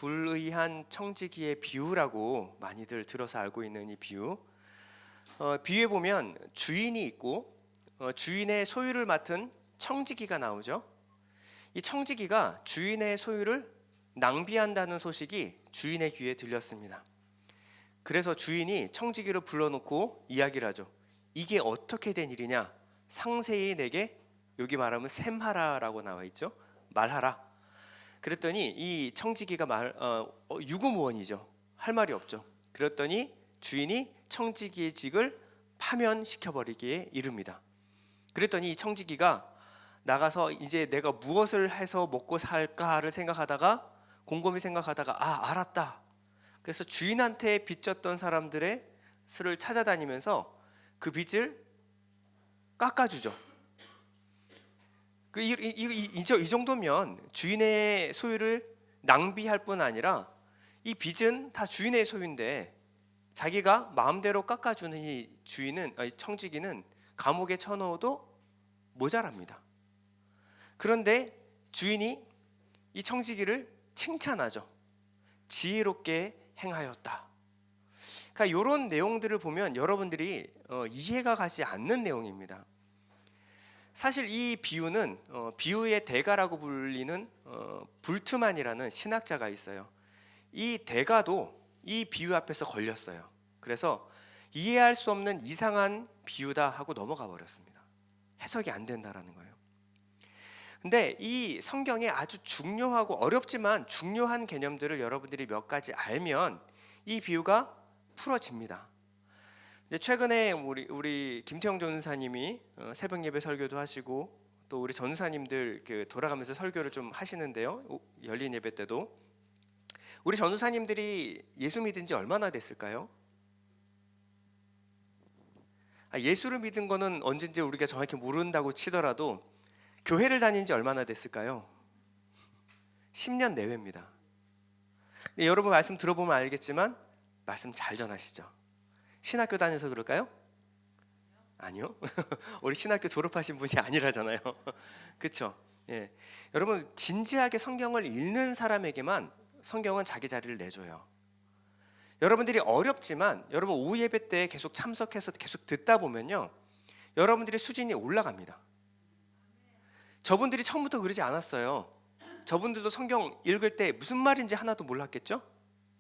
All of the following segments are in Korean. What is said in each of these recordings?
불의한 청지기의 비유라고 많이들 들어서 알고 있는 이 비유. 비유에 보면 주인이 있고 주인의 소유를 맡은 청지기가 나오죠. 이 청지기가 주인의 소유를 낭비한다는 소식이 주인의 귀에 들렸습니다. 그래서 주인이 청지기를 불러놓고 이야기를 하죠. 이게 어떻게 된 일이냐? 상세히 내게, 여기 말하면 셈하라라고 나와 있죠. 말하라. 그랬더니 이 청지기가 유구무원이죠. 할 말이 없죠. 그랬더니 주인이 청지기의 직을 파면시켜버리기에 이릅니다. 그랬더니 이 청지기가 나가서 이제 내가 무엇을 해서 먹고 살까를 생각하다가 곰곰이 생각하다가 알았다. 그래서 주인한테 빚졌던 사람들의 수를 찾아다니면서 그 빚을 깎아주죠. 이 정도면 주인의 소유를 낭비할 뿐 아니라 이 빚은 다 주인의 소유인데 자기가 마음대로 깎아주는 이 청지기는 감옥에 쳐넣어도 모자랍니다. 그런데 주인이 이 청지기를 칭찬하죠. 지혜롭게 행하였다. 그러니까 이런 내용들을 보면 여러분들이 이해가 가지 않는 내용입니다. 사실 이 비유는 비유의 대가라고 불리는 불트만이라는 신학자가 있어요. 이 대가도 이 비유 앞에서 걸렸어요. 그래서 이해할 수 없는 이상한 비유다 하고 넘어가 버렸습니다. 해석이 안 된다라는 거예요. 근데 이 성경에 아주 중요하고 어렵지만 중요한 개념들을 여러분들이 몇 가지 알면 이 비유가 풀어집니다. 최근에 우리 김태형 전사님이 새벽 예배 설교도 하시고 또 우리 전사님들 돌아가면서 설교를 좀 하시는데요. 열린 예배 때도 우리 전사님들이 예수 믿은 지 얼마나 됐을까요? 예수를 믿은 거는 언젠지 우리가 정확히 모른다고 치더라도 교회를 다닌 지 얼마나 됐을까요? 10년 내외입니다. 여러분 말씀 들어보면 알겠지만 말씀 잘 전하시죠. 신학교 다녀서 그럴까요? 아니요. 우리 신학교 졸업하신 분이 아니라잖아요. 그렇죠? 예. 여러분 진지하게 성경을 읽는 사람에게만 성경은 자기 자리를 내줘요. 여러분들이 어렵지만 여러분 오후 예배 때 계속 참석해서 계속 듣다 보면요, 여러분들의 수준이 올라갑니다. 저분들이 처음부터 그러지 않았어요. 저분들도 성경 읽을 때 무슨 말인지 하나도 몰랐겠죠?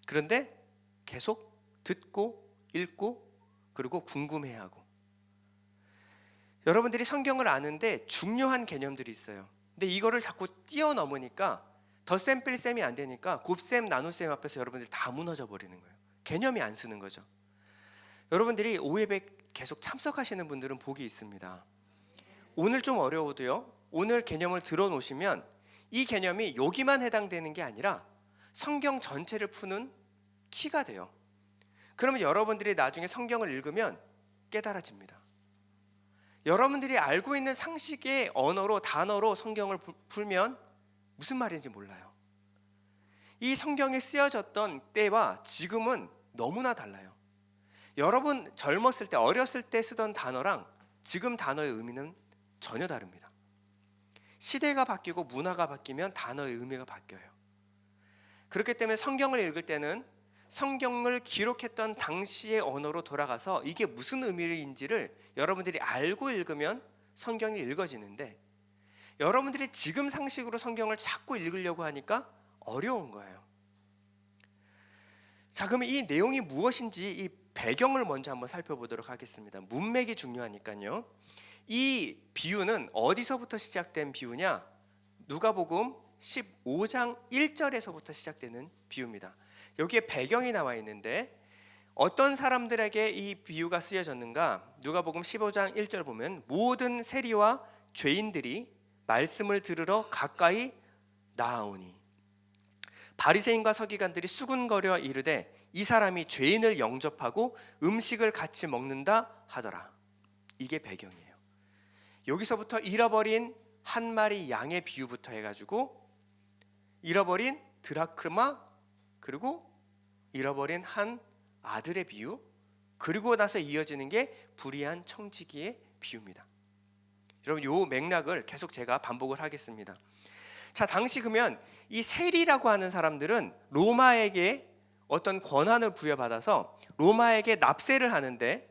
그런데 계속 듣고 읽고 그리고 궁금해하고. 여러분들이 성경을 아는데 중요한 개념들이 있어요. 근데 이거를 자꾸 뛰어넘으니까 덧셈 뺄셈이 안 되니까 곱셈 나눗셈 앞에서 여러분들이 다 무너져 버리는 거예요. 개념이 안 쓰는 거죠. 여러분들이 오예배 계속 참석하시는 분들은 복이 있습니다. 오늘 좀 어려워도요, 오늘 개념을 들어놓으시면 이 개념이 여기만 해당되는 게 아니라 성경 전체를 푸는 키가 돼요. 그러면 여러분들이 나중에 성경을 읽으면 깨달아집니다. 여러분들이 알고 있는 상식의 언어로, 단어로 성경을 풀면 무슨 말인지 몰라요. 이 성경에 쓰여졌던 때와 지금은 너무나 달라요. 여러분 젊었을 때, 어렸을 때 쓰던 단어랑 지금 단어의 의미는 전혀 다릅니다. 시대가 바뀌고 문화가 바뀌면 단어의 의미가 바뀌어요. 그렇기 때문에 성경을 읽을 때는 성경을 기록했던 당시의 언어로 돌아가서 이게 무슨 의미인지를 여러분들이 알고 읽으면 성경이 읽어지는데, 여러분들이 지금 상식으로 성경을 자꾸 읽으려고 하니까 어려운 거예요. 자, 그러면 이 내용이 무엇인지 이 배경을 먼저 한번 살펴보도록 하겠습니다. 문맥이 중요하니까요. 이 비유는 어디서부터 시작된 비유냐? 누가복음 15장 1절에서부터 시작되는 비유입니다. 여기에 배경이 나와 있는데 어떤 사람들에게 이 비유가 쓰여졌는가? 누가복음 15장 1절 보면 모든 세리와 죄인들이 말씀을 들으러 가까이 나아오니 바리새인과 서기관들이 수군거려 이르되 이 사람이 죄인을 영접하고 음식을 같이 먹는다 하더라. 이게 배경이에요. 여기서부터 잃어버린 한 마리 양의 비유부터 해가지고 잃어버린 드라크마, 그리고 잃어버린 한 아들의 비유, 그리고 나서 이어지는 게 불의한 청지기의 비유입니다. 여러분 이 맥락을 계속 제가 반복을 하겠습니다. 자, 당시 그러면 이 세리라고 하는 사람들은 로마에게 어떤 권한을 부여받아서 로마에게 납세를 하는데,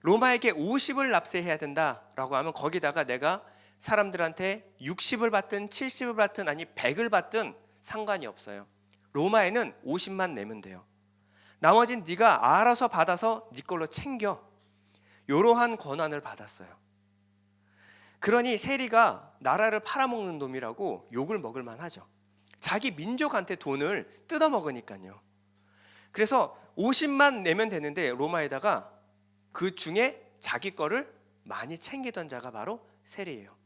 로마에게 50을 납세해야 된다라고 하면 거기다가 내가 사람들한테 60을 받든 70을 받든 아니 100을 받든 상관이 없어요. 로마에는 50만 내면 돼요. 나머진 네가 알아서 받아서 네 걸로 챙겨. 이러한 권한을 받았어요. 그러니 세리가 나라를 팔아먹는 놈이라고 욕을 먹을 만하죠. 자기 민족한테 돈을 뜯어먹으니까요. 그래서 50만 내면 되는데 로마에다가 그 중에 자기 거를 많이 챙기던 자가 바로 세리예요.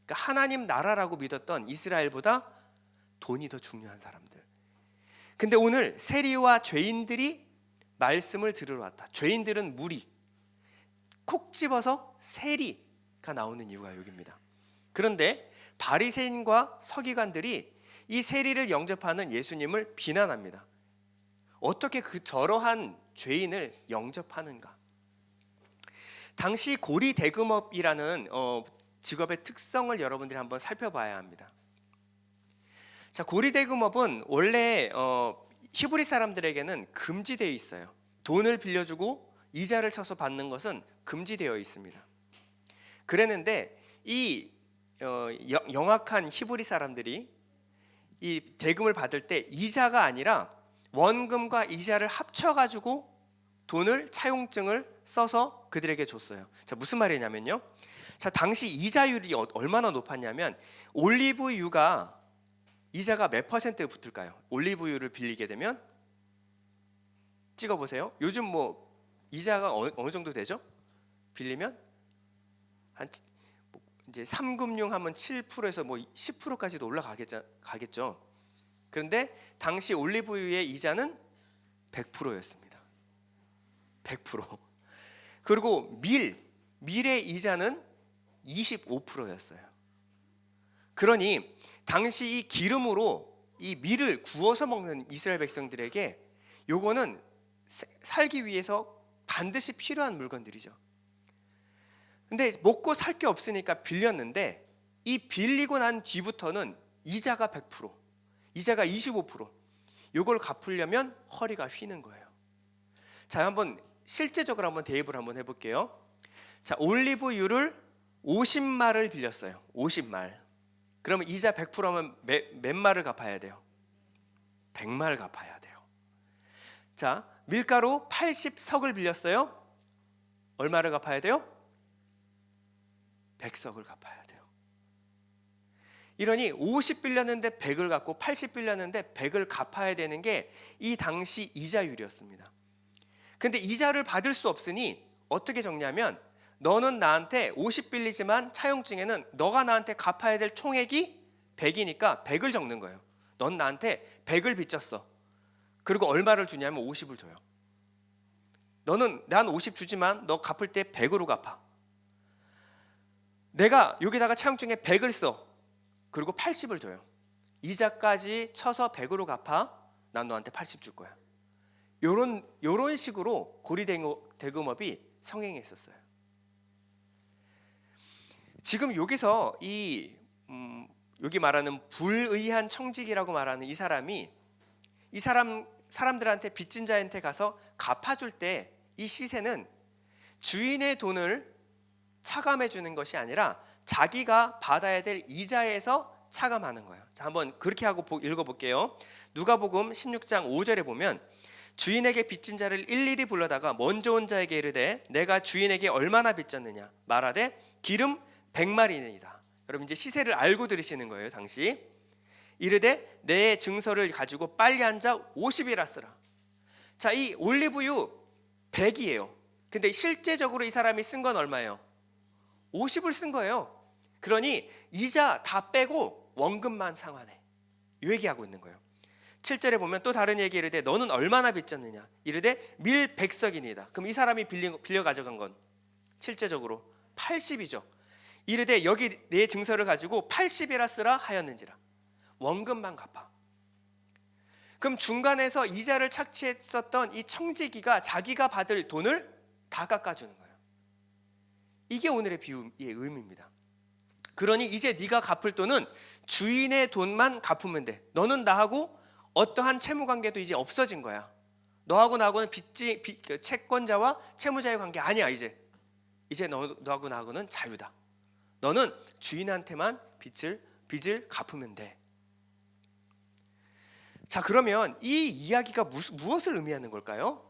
그러니까 하나님 나라라고 믿었던 이스라엘보다 돈이 더 중요한 사람들. 근데 오늘 세리와 죄인들이 말씀을 들으러 왔다. 죄인들은 무리, 콕 집어서 세리가 나오는 이유가 여기입니다. 그런데 바리새인과 서기관들이 이 세리를 영접하는 예수님을 비난합니다. 어떻게 그 저러한 죄인을 영접하는가? 당시 고리대금업이라는 직업의 특성을 여러분들이 한번 살펴봐야 합니다. 자, 고리대금업은 원래 히브리 사람들에게는 금지되어 있어요. 돈을 빌려주고 이자를 쳐서 받는 것은 금지되어 있습니다. 그랬는데 이 영악한 히브리 사람들이 이 대금을 받을 때 이자가 아니라 원금과 이자를 합쳐가지고 돈을 차용증을 써서 그들에게 줬어요. 자, 무슨 말이냐면요. 자, 당시 이자율이 얼마나 높았냐면 올리브유가 이자가 몇 퍼센트 붙을까요? 올리브유를 빌리게 되면 찍어보세요. 요즘 뭐 이자가 어느 정도 되죠? 빌리면 한 이제 3금융 하면 7%에서 뭐 10%까지도 올라가겠죠. 그런데 당시 올리브유의 이자는 100%였습니다. 100%. 그리고 밀의 이자는 25%였어요. 그러니 당시 이 기름으로 이 밀을 구워서 먹는 이스라엘 백성들에게 요거는 살기 위해서 반드시 필요한 물건들이죠. 근데 먹고 살 게 없으니까 빌렸는데 이 빌리고 난 뒤부터는 이자가 100%, 이자가 25%. 요걸 갚으려면 허리가 휘는 거예요. 자, 한번 실제적으로 한번 대입을 한번 해볼게요. 자, 올리브유를 50말을 빌렸어요. 50말. 그러면 이자 100%면 몇 말을 갚아야 돼요? 100말 갚아야 돼요. 자, 밀가루 80석을 빌렸어요. 얼마를 갚아야 돼요? 100석을 갚아야 돼요. 이러니 50 빌렸는데 100을 갚고 80 빌렸는데 100을 갚아야 되는 게 이 당시 이자율이었습니다. 근데 이자를 받을 수 없으니 어떻게 적냐면 너는 나한테 50 빌리지만 차용증에는 너가 나한테 갚아야 될 총액이 100이니까 100을 적는 거예요. 넌 나한테 100을 빚졌어. 그리고 얼마를 주냐면 50을 줘요. 너는 난 50 주지만 너 갚을 때 100으로 갚아. 내가 여기다가 차용증에 100을 써. 그리고 80을 줘요. 이자까지 쳐서 100으로 갚아. 난 너한테 80 줄 거야. 요런 식으로 고리대금업이 성행했었어요. 지금 여기서 여기 말하는 불의한 청직이라고 말하는 이 사람들한테 빚진 자한테 가서 갚아줄 때 이 시세는 주인의 돈을 차감해 주는 것이 아니라 자기가 받아야 될 이자에서 차감하는 거예요. 자, 한번 그렇게 하고 읽어볼게요. 누가복음 16장 5절에 보면 주인에게 빚진 자를 일일이 불러다가 먼저 온 자에게 이르되 내가 주인에게 얼마나 빚졌느냐 말하되 기름 100마리니이다. 여러분 이제 시세를 알고 들으시는 거예요. 당시 이르되 내 증서를 가지고 빨리 앉아 50이라 쓰라. 자, 이 올리브유 100이에요. 근데 실제적으로 이 사람이 쓴 건 얼마예요? 50을 쓴 거예요. 그러니 이자 다 빼고 원금만 상환해. 이 얘기하고 있는 거예요. 7절에 보면 또 다른 얘기 이르되 너는 얼마나 빚졌느냐 이르되 밀 100석이니이다. 그럼 이 사람이 빌려 가져간 건 실제적으로 80이죠. 이르되 여기 내 증서를 가지고 80이라 쓰라 하였는지라. 원금만 갚아. 그럼 중간에서 이자를 착취했었던 이 청지기가 자기가 받을 돈을 다 깎아주는 거예요. 이게 오늘의 비유의 의미입니다. 그러니 이제 네가 갚을 돈은 주인의 돈만 갚으면 돼. 너는 나하고 어떠한 채무 관계도 이제 없어진 거야. 너하고 나하고는 채권자와 채무자의 관계 아니야. 이제 너하고 나하고는 자유다. 너는 주인한테만 빚을 갚으면 돼. 자, 그러면 이 이야기가 무엇을 의미하는 걸까요?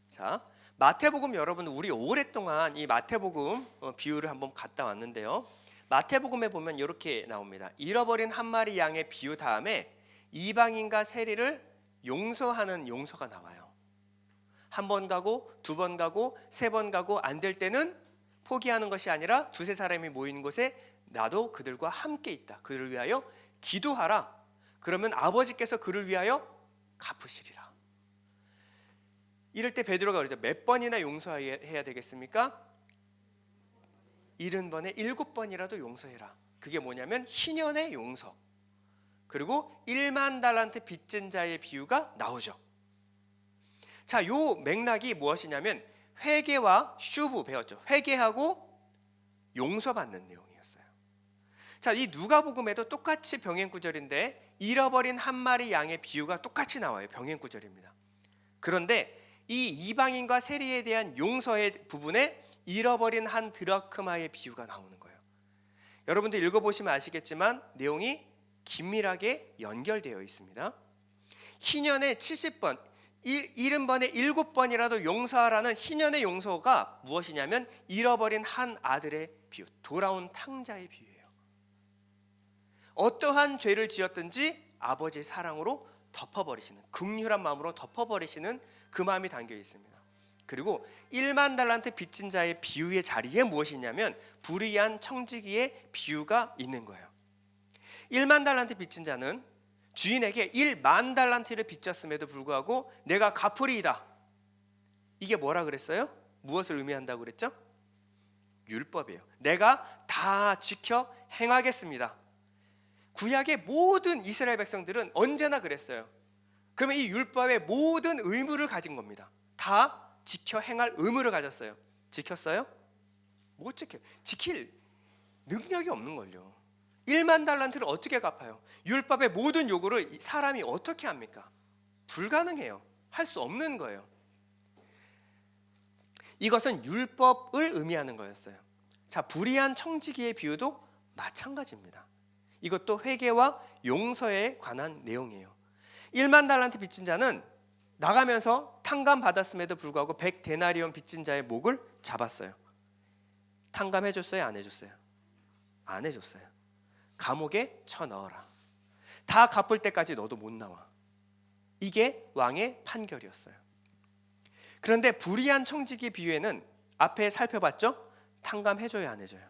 자, 마태복음 여러분, 우리 오랫동안 이 마태복음 비유를 한번 갔다 왔는데요. 마태복음에 보면 이렇게 나옵니다. 잃어버린 한 마리 양의 비유 다음에 이방인과 세리를 용서하는 용서가 나와요. 한 번 가고 두 번 가고 세 번 가고 안 될 때는 포기하는 것이 아니라 두세 사람이 모이는 곳에 나도 그들과 함께 있다. 그들을 위하여 기도하라. 그러면 아버지께서 그를 위하여 갚으시리라. 이럴 때 베드로가 그러죠. 몇 번이나 용서해야 되겠습니까? 70번에 7번이라도 용서해라. 그게 뭐냐면 희년의 용서. 그리고 1만 달란트 빚진 자의 비유가 나오죠. 자, 요 맥락이 무엇이냐면 회개와 슈브 배웠죠. 회개하고 용서받는 내용이었어요. 자, 이 누가복음에도 똑같이 병행 구절인데 잃어버린 한 마리 양의 비유가 똑같이 나와요. 병행 구절입니다. 그런데 이 이방인과 세리에 대한 용서의 부분에 잃어버린 한 드라크마의 비유가 나오는 거예요. 여러분들 읽어보시면 아시겠지만 내용이 긴밀하게 연결되어 있습니다. 희년의 70번, 70번에 7번이라도 용서하라는 희년의 용서가 무엇이냐면 잃어버린 한 아들의 비유, 돌아온 탕자의 비유예요. 어떠한 죄를 지었든지 아버지의 사랑으로 덮어버리시는, 긍휼한 마음으로 덮어버리시는 그 마음이 담겨 있습니다. 그리고 1만 달란트 빚진 자의 비유의 자리에 무엇이 있냐면 불의한 청지기의 비유가 있는 거예요. 1만 달란트 빚진 자는 주인에게 1만 달란트를 빚졌음에도 불구하고 내가 갚으리이다. 이게 뭐라 그랬어요? 무엇을 의미한다고 그랬죠? 율법이에요. 내가 다 지켜 행하겠습니다. 구약의 모든 이스라엘 백성들은 언제나 그랬어요. 그러면 이 율법의 모든 의무를 가진 겁니다. 다 지켜 행할 의무를 가졌어요. 지켰어요? 못 지켜요. 지킬 능력이 없는 걸요. 1만 달란트를 어떻게 갚아요? 율법의 모든 요구를 사람이 어떻게 합니까? 불가능해요. 할 수 없는 거예요. 이것은 율법을 의미하는 거였어요. 자, 불의한 청지기의 비유도 마찬가지입니다. 이것도 회개와 용서에 관한 내용이에요. 1만 달란트 빚진 자는 나가면서 탕감 받았음에도 불구하고 100데나리온 빚진 자의 목을 잡았어요. 탕감해줬어요? 안 해줬어요? 안 해줬어요. 감옥에 쳐넣어라. 다 갚을 때까지 너도 못 나와. 이게 왕의 판결이었어요. 그런데 불의한 청지기 비유에는 앞에 살펴봤죠? 탕감해줘요? 안 해줘요?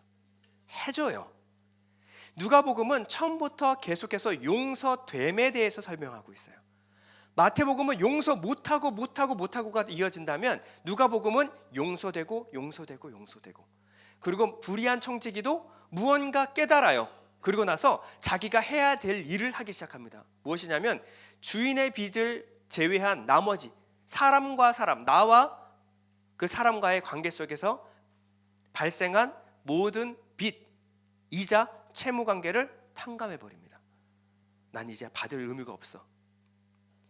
해줘요. 누가복음은 처음부터 계속해서 용서됨에 대해서 설명하고 있어요. 마태복음은 용서 못하고가 이어진다면 누가복음은 용서되고 그리고 불의한 청지기도 무언가 깨달아요. 그리고 나서 자기가 해야 될 일을 하기 시작합니다. 무엇이냐면 주인의 빚을 제외한 나머지 사람과 사람, 나와 그 사람과의 관계 속에서 발생한 모든 빚, 이자, 채무 관계를 탕감해버립니다. 난 이제 받을 의무가 없어.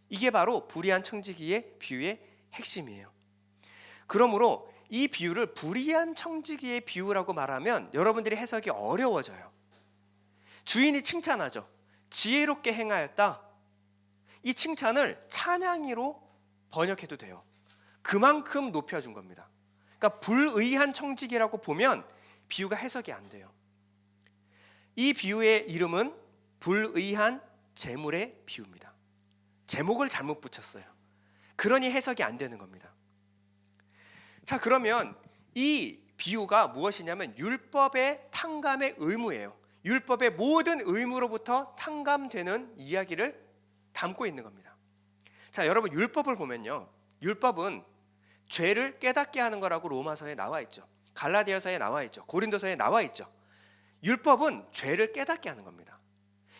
이게 바로 불의한 청지기의 비유의 핵심이에요. 그러므로 이 비유를 불의한 청지기의 비유라고 말하면 여러분들이 해석이 어려워져요. 주인이 칭찬하죠. 지혜롭게 행하였다. 이 칭찬을 찬양으로 번역해도 돼요. 그만큼 높여준 겁니다. 그러니까 불의한 청지기라고 보면 비유가 해석이 안 돼요. 이 비유의 이름은 불의한 재물의 비유입니다. 제목을 잘못 붙였어요. 그러니 해석이 안 되는 겁니다. 자, 그러면 이 비유가 무엇이냐면 율법의 탕감의 의무예요. 율법의 모든 의무로부터 탕감되는 이야기를 담고 있는 겁니다. 자, 여러분 율법을 보면요. 율법은 죄를 깨닫게 하는 거라고 로마서에 나와 있죠. 갈라디아서에 나와 있죠. 고린도서에 나와 있죠. 율법은 죄를 깨닫게 하는 겁니다.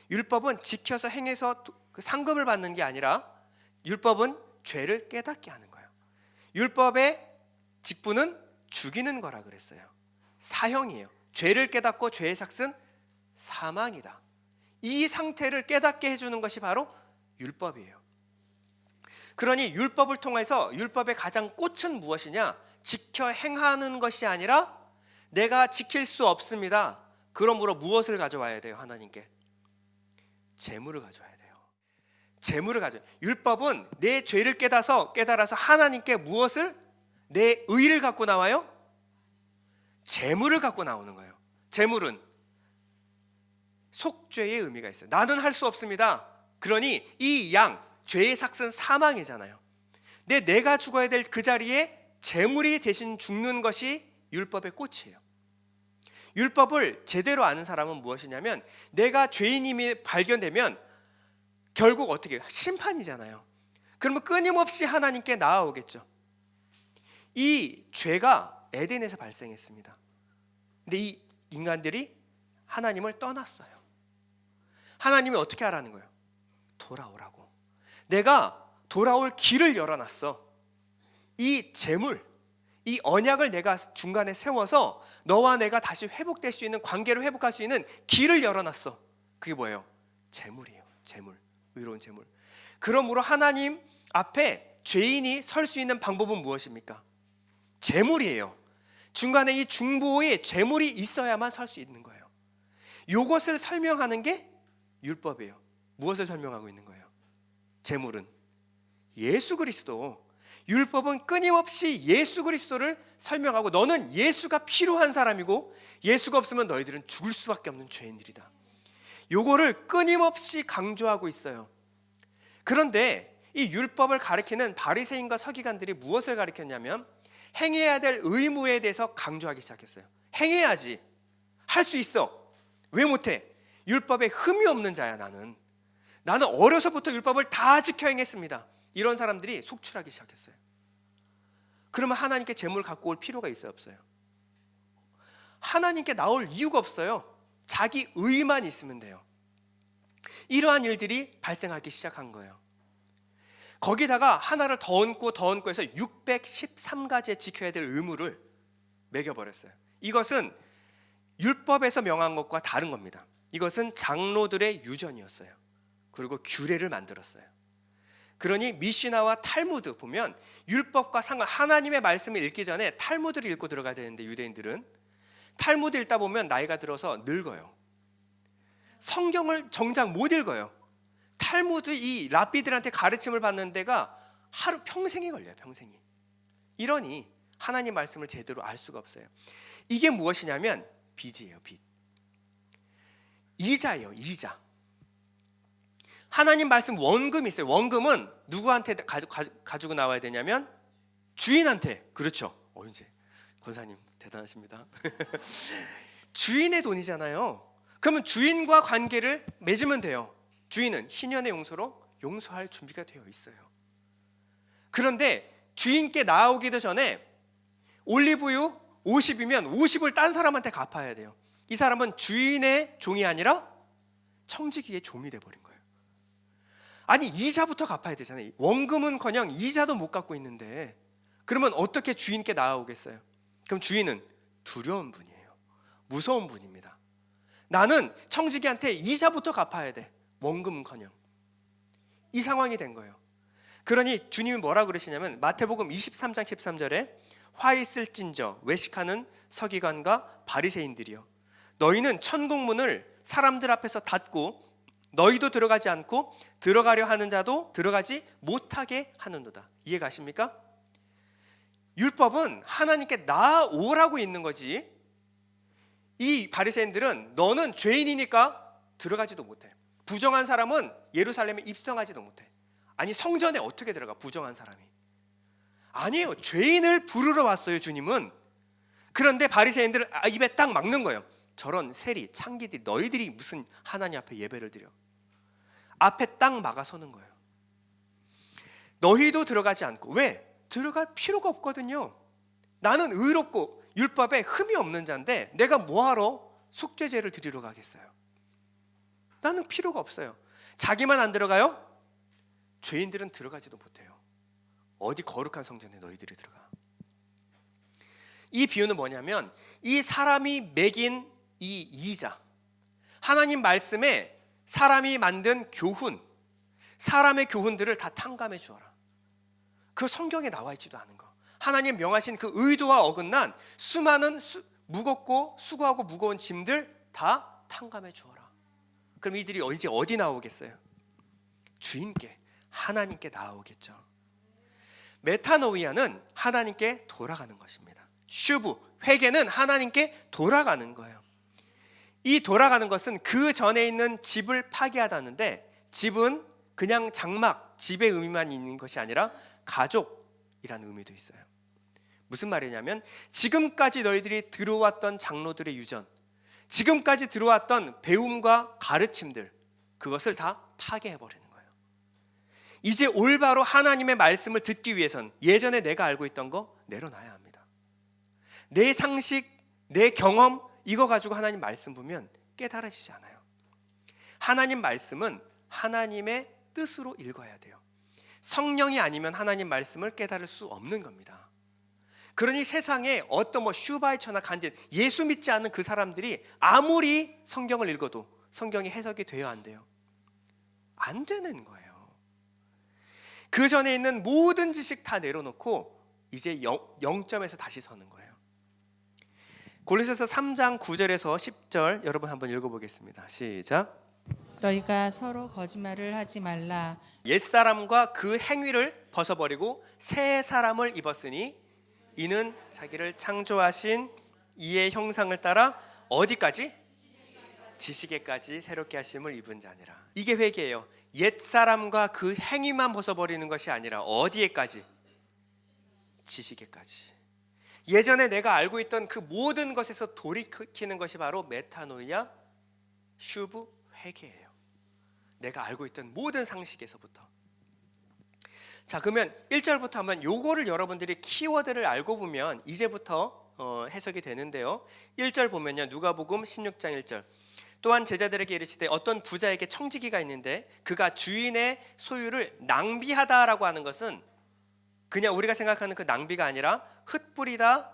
율법은 지켜서 행해서 상급을 받는 게 아니라 율법은 죄를 깨닫게 하는 거예요. 율법의 직분은 죽이는 거라 그랬어요. 사형이에요. 죄를 깨닫고 죄의 삭은 사망이다. 이 상태를 깨닫게 해주는 것이 바로 율법이에요. 그러니 율법을 통해서 율법의 가장 꽃은 무엇이냐? 지켜 행하는 것이 아니라 내가 지킬 수 없습니다. 그러므로 무엇을 가져와야 돼요? 하나님께 재물을 가져와야 돼요. 재물을 가져. 율법은 내 죄를 깨달아서 하나님께 무엇을? 내 의를 갖고 나와요? 재물을 갖고 나오는 거예요. 재물은 속죄의 의미가 있어요. 나는 할 수 없습니다. 그러니 이 양, 죄의 삭은 사망이잖아요. 내가 죽어야 될 그 자리에 재물이 대신 죽는 것이 율법의 꽃이에요. 율법을 제대로 아는 사람은 무엇이냐면 내가 죄인임이 발견되면 결국 어떻게 해요? 심판이잖아요. 그러면 끊임없이 하나님께 나아오겠죠. 이 죄가 에덴에서 발생했습니다. 근데 이 인간들이 하나님을 떠났어요. 하나님이 어떻게 하라는 거예요? 돌아오라고. 내가 돌아올 길을 열어놨어. 이 재물, 이 언약을 내가 중간에 세워서 너와 내가 다시 회복될 수 있는, 관계를 회복할 수 있는 길을 열어놨어. 그게 뭐예요? 재물이에요. 재물, 의로운 재물. 그러므로 하나님 앞에 죄인이 설 수 있는 방법은 무엇입니까? 재물이에요. 중간에 이 중보의 재물이 있어야만 설 수 있는 거예요. 이것을 설명하는 게 율법이에요. 무엇을 설명하고 있는 거예요? 재물은 예수 그리스도. 율법은 끊임없이 예수 그리스도를 설명하고 너는 예수가 필요한 사람이고 예수가 없으면 너희들은 죽을 수밖에 없는 죄인들이다. 요거를 끊임없이 강조하고 있어요. 그런데 이 율법을 가리키는 바리새인과 서기관들이 무엇을 가리켰냐면 행해야 될 의무에 대해서 강조하기 시작했어요. 행해야지. 할 수 있어. 왜 못해? 율법에 흠이 없는 자야 나는. 나는 어려서부터 율법을 다 지켜 행했습니다. 이런 사람들이 속출하기 시작했어요. 그러면 하나님께 재물을 갖고 올 필요가 있어요, 없어요? 하나님께 나올 이유가 없어요. 자기 의만 있으면 돼요. 이러한 일들이 발생하기 시작한 거예요. 거기다가 하나를 더 얹고 해서 613가지에 지켜야 될 의무를 매겨버렸어요. 이것은 율법에서 명한 것과 다른 겁니다. 이것은 장로들의 유전이었어요. 그리고 규례를 만들었어요. 그러니 미시나와 탈무드 보면 율법과 하나님의 말씀을 읽기 전에 탈무드를 읽고 들어가야 되는데 유대인들은 탈무드 읽다 보면 나이가 들어서 늙어요. 성경을 정작 못 읽어요. 탈무드 이 랍비들한테 가르침을 받는 데가 하루 평생이 걸려요. 평생이. 이러니 하나님 말씀을 제대로 알 수가 없어요. 이게 무엇이냐면 빚이에요. 빚. 이자예요. 이자. 하나님 말씀 원금이 있어요. 원금은 누구한테 가지고 나와야 되냐면 주인한테. 그렇죠. 이제 권사님 대단하십니다. 주인의 돈이잖아요. 그러면 주인과 관계를 맺으면 돼요. 주인은 희년의 용서로 용서할 준비가 되어 있어요. 그런데 주인께 나오기도 전에 올리브유 50이면 50을 딴 사람한테 갚아야 돼요. 이 사람은 주인의 종이 아니라 청지기의 종이 돼버린 거예요. 아니 이자부터 갚아야 되잖아요. 원금은커녕 이자도 못 갚고 있는데 그러면 어떻게 주인께 나아오겠어요? 그럼 주인은 두려운 분이에요. 무서운 분입니다. 나는 청지기한테 이자부터 갚아야 돼. 원금은커녕. 이 상황이 된 거예요. 그러니 주님이 뭐라 그러시냐면 마태복음 23장 13절에 화 있을진저 외식하는 서기관과 바리새인들이여 너희는 천국문을 사람들 앞에서 닫고 너희도 들어가지 않고 들어가려 하는 자도 들어가지 못하게 하는도다. 이해 가십니까? 율법은 하나님께 나아오라고 있는 거지. 이 바리새인들은 너는 죄인이니까 들어가지도 못해. 부정한 사람은 예루살렘에 입성하지도 못해. 아니 성전에 어떻게 들어가 부정한 사람이? 아니에요. 죄인을 부르러 왔어요 주님은. 그런데 바리새인들은 입에 딱 막는 거예요. 저런 세리 창기들이 너희들이 무슨 하나님 앞에 예배를 드려. 앞에 딱 막아서는 거예요. 너희도 들어가지 않고. 왜? 들어갈 필요가 없거든요. 나는 의롭고 율법에 흠이 없는 자인데 내가 뭐하러 속죄제를 드리러 가겠어요? 나는 필요가 없어요. 자기만 안 들어가요? 죄인들은 들어가지도 못해요. 어디 거룩한 성전에 너희들이 들어가. 이 비유는 뭐냐면 이 사람이 매긴 이 이자, 하나님 말씀에 사람이 만든 교훈, 사람의 교훈들을 다 탕감해 주어라. 그 성경에 나와 있지도 않은 거, 하나님 명하신 그 의도와 어긋난 수많은 무겁고 수고하고 무거운 짐들 다 탕감해 주어라. 그럼 이들이 이제 어디 나오겠어요? 주인께, 하나님께 나오겠죠. 메타노이아는 하나님께 돌아가는 것입니다. 슈브, 회개는 하나님께 돌아가는 거예요. 이 돌아가는 것은 그 전에 있는 집을 파괴하다는데, 집은 그냥 장막, 집의 의미만 있는 것이 아니라 가족이라는 의미도 있어요. 무슨 말이냐면 지금까지 너희들이 들어왔던 장로들의 유전, 지금까지 들어왔던 배움과 가르침들, 그것을 다 파괴해버리는 거예요. 이제 올바로 하나님의 말씀을 듣기 위해선 예전에 내가 알고 있던 거 내려놔야 합니다. 내 상식, 내 경험, 이거 가지고 하나님 말씀 보면 깨달아지지 않아요. 하나님 말씀은 하나님의 뜻으로 읽어야 돼요. 성령이 아니면 하나님 말씀을 깨달을 수 없는 겁니다. 그러니 세상에 어떤 슈바이처나 간디, 예수 믿지 않는 그 사람들이 아무리 성경을 읽어도 성경이 해석이 돼야 안 돼요? 안 되는 거예요. 그 전에 있는 모든 지식 다 내려놓고 이제 0점에서 다시 서는 거예요. 골로새서 3장 9절에서 10절 여러분 한번 읽어보겠습니다. 시작. 너희가 서로 거짓말을 하지 말라. 옛사람과 그 행위를 벗어버리고 새 사람을 입었으니 이는 자기를 창조하신 이의 형상을 따라 어디까지? 지식에까지 새롭게 하심을 입은 자니라. 이게 회개예요. 옛사람과 그 행위만 벗어버리는 것이 아니라 어디에까지? 지식에까지. 예전에 내가 알고 있던 그 모든 것에서 돌이키는 것이 바로 메타노이아, 슈브, 회개예요. 내가 알고 있던 모든 상식에서부터. 자, 그러면 1절부터 한번 요거를 여러분들이 키워드를 알고 보면 이제부터 해석이 되는데요. 1절 보면요, 누가복음 16장 1절. 또한 제자들에게 이르시되 어떤 부자에게 청지기가 있는데 그가 주인의 소유를 낭비하다라고 하는 것은 그냥 우리가 생각하는 그 낭비가 아니라 흩뿌리다,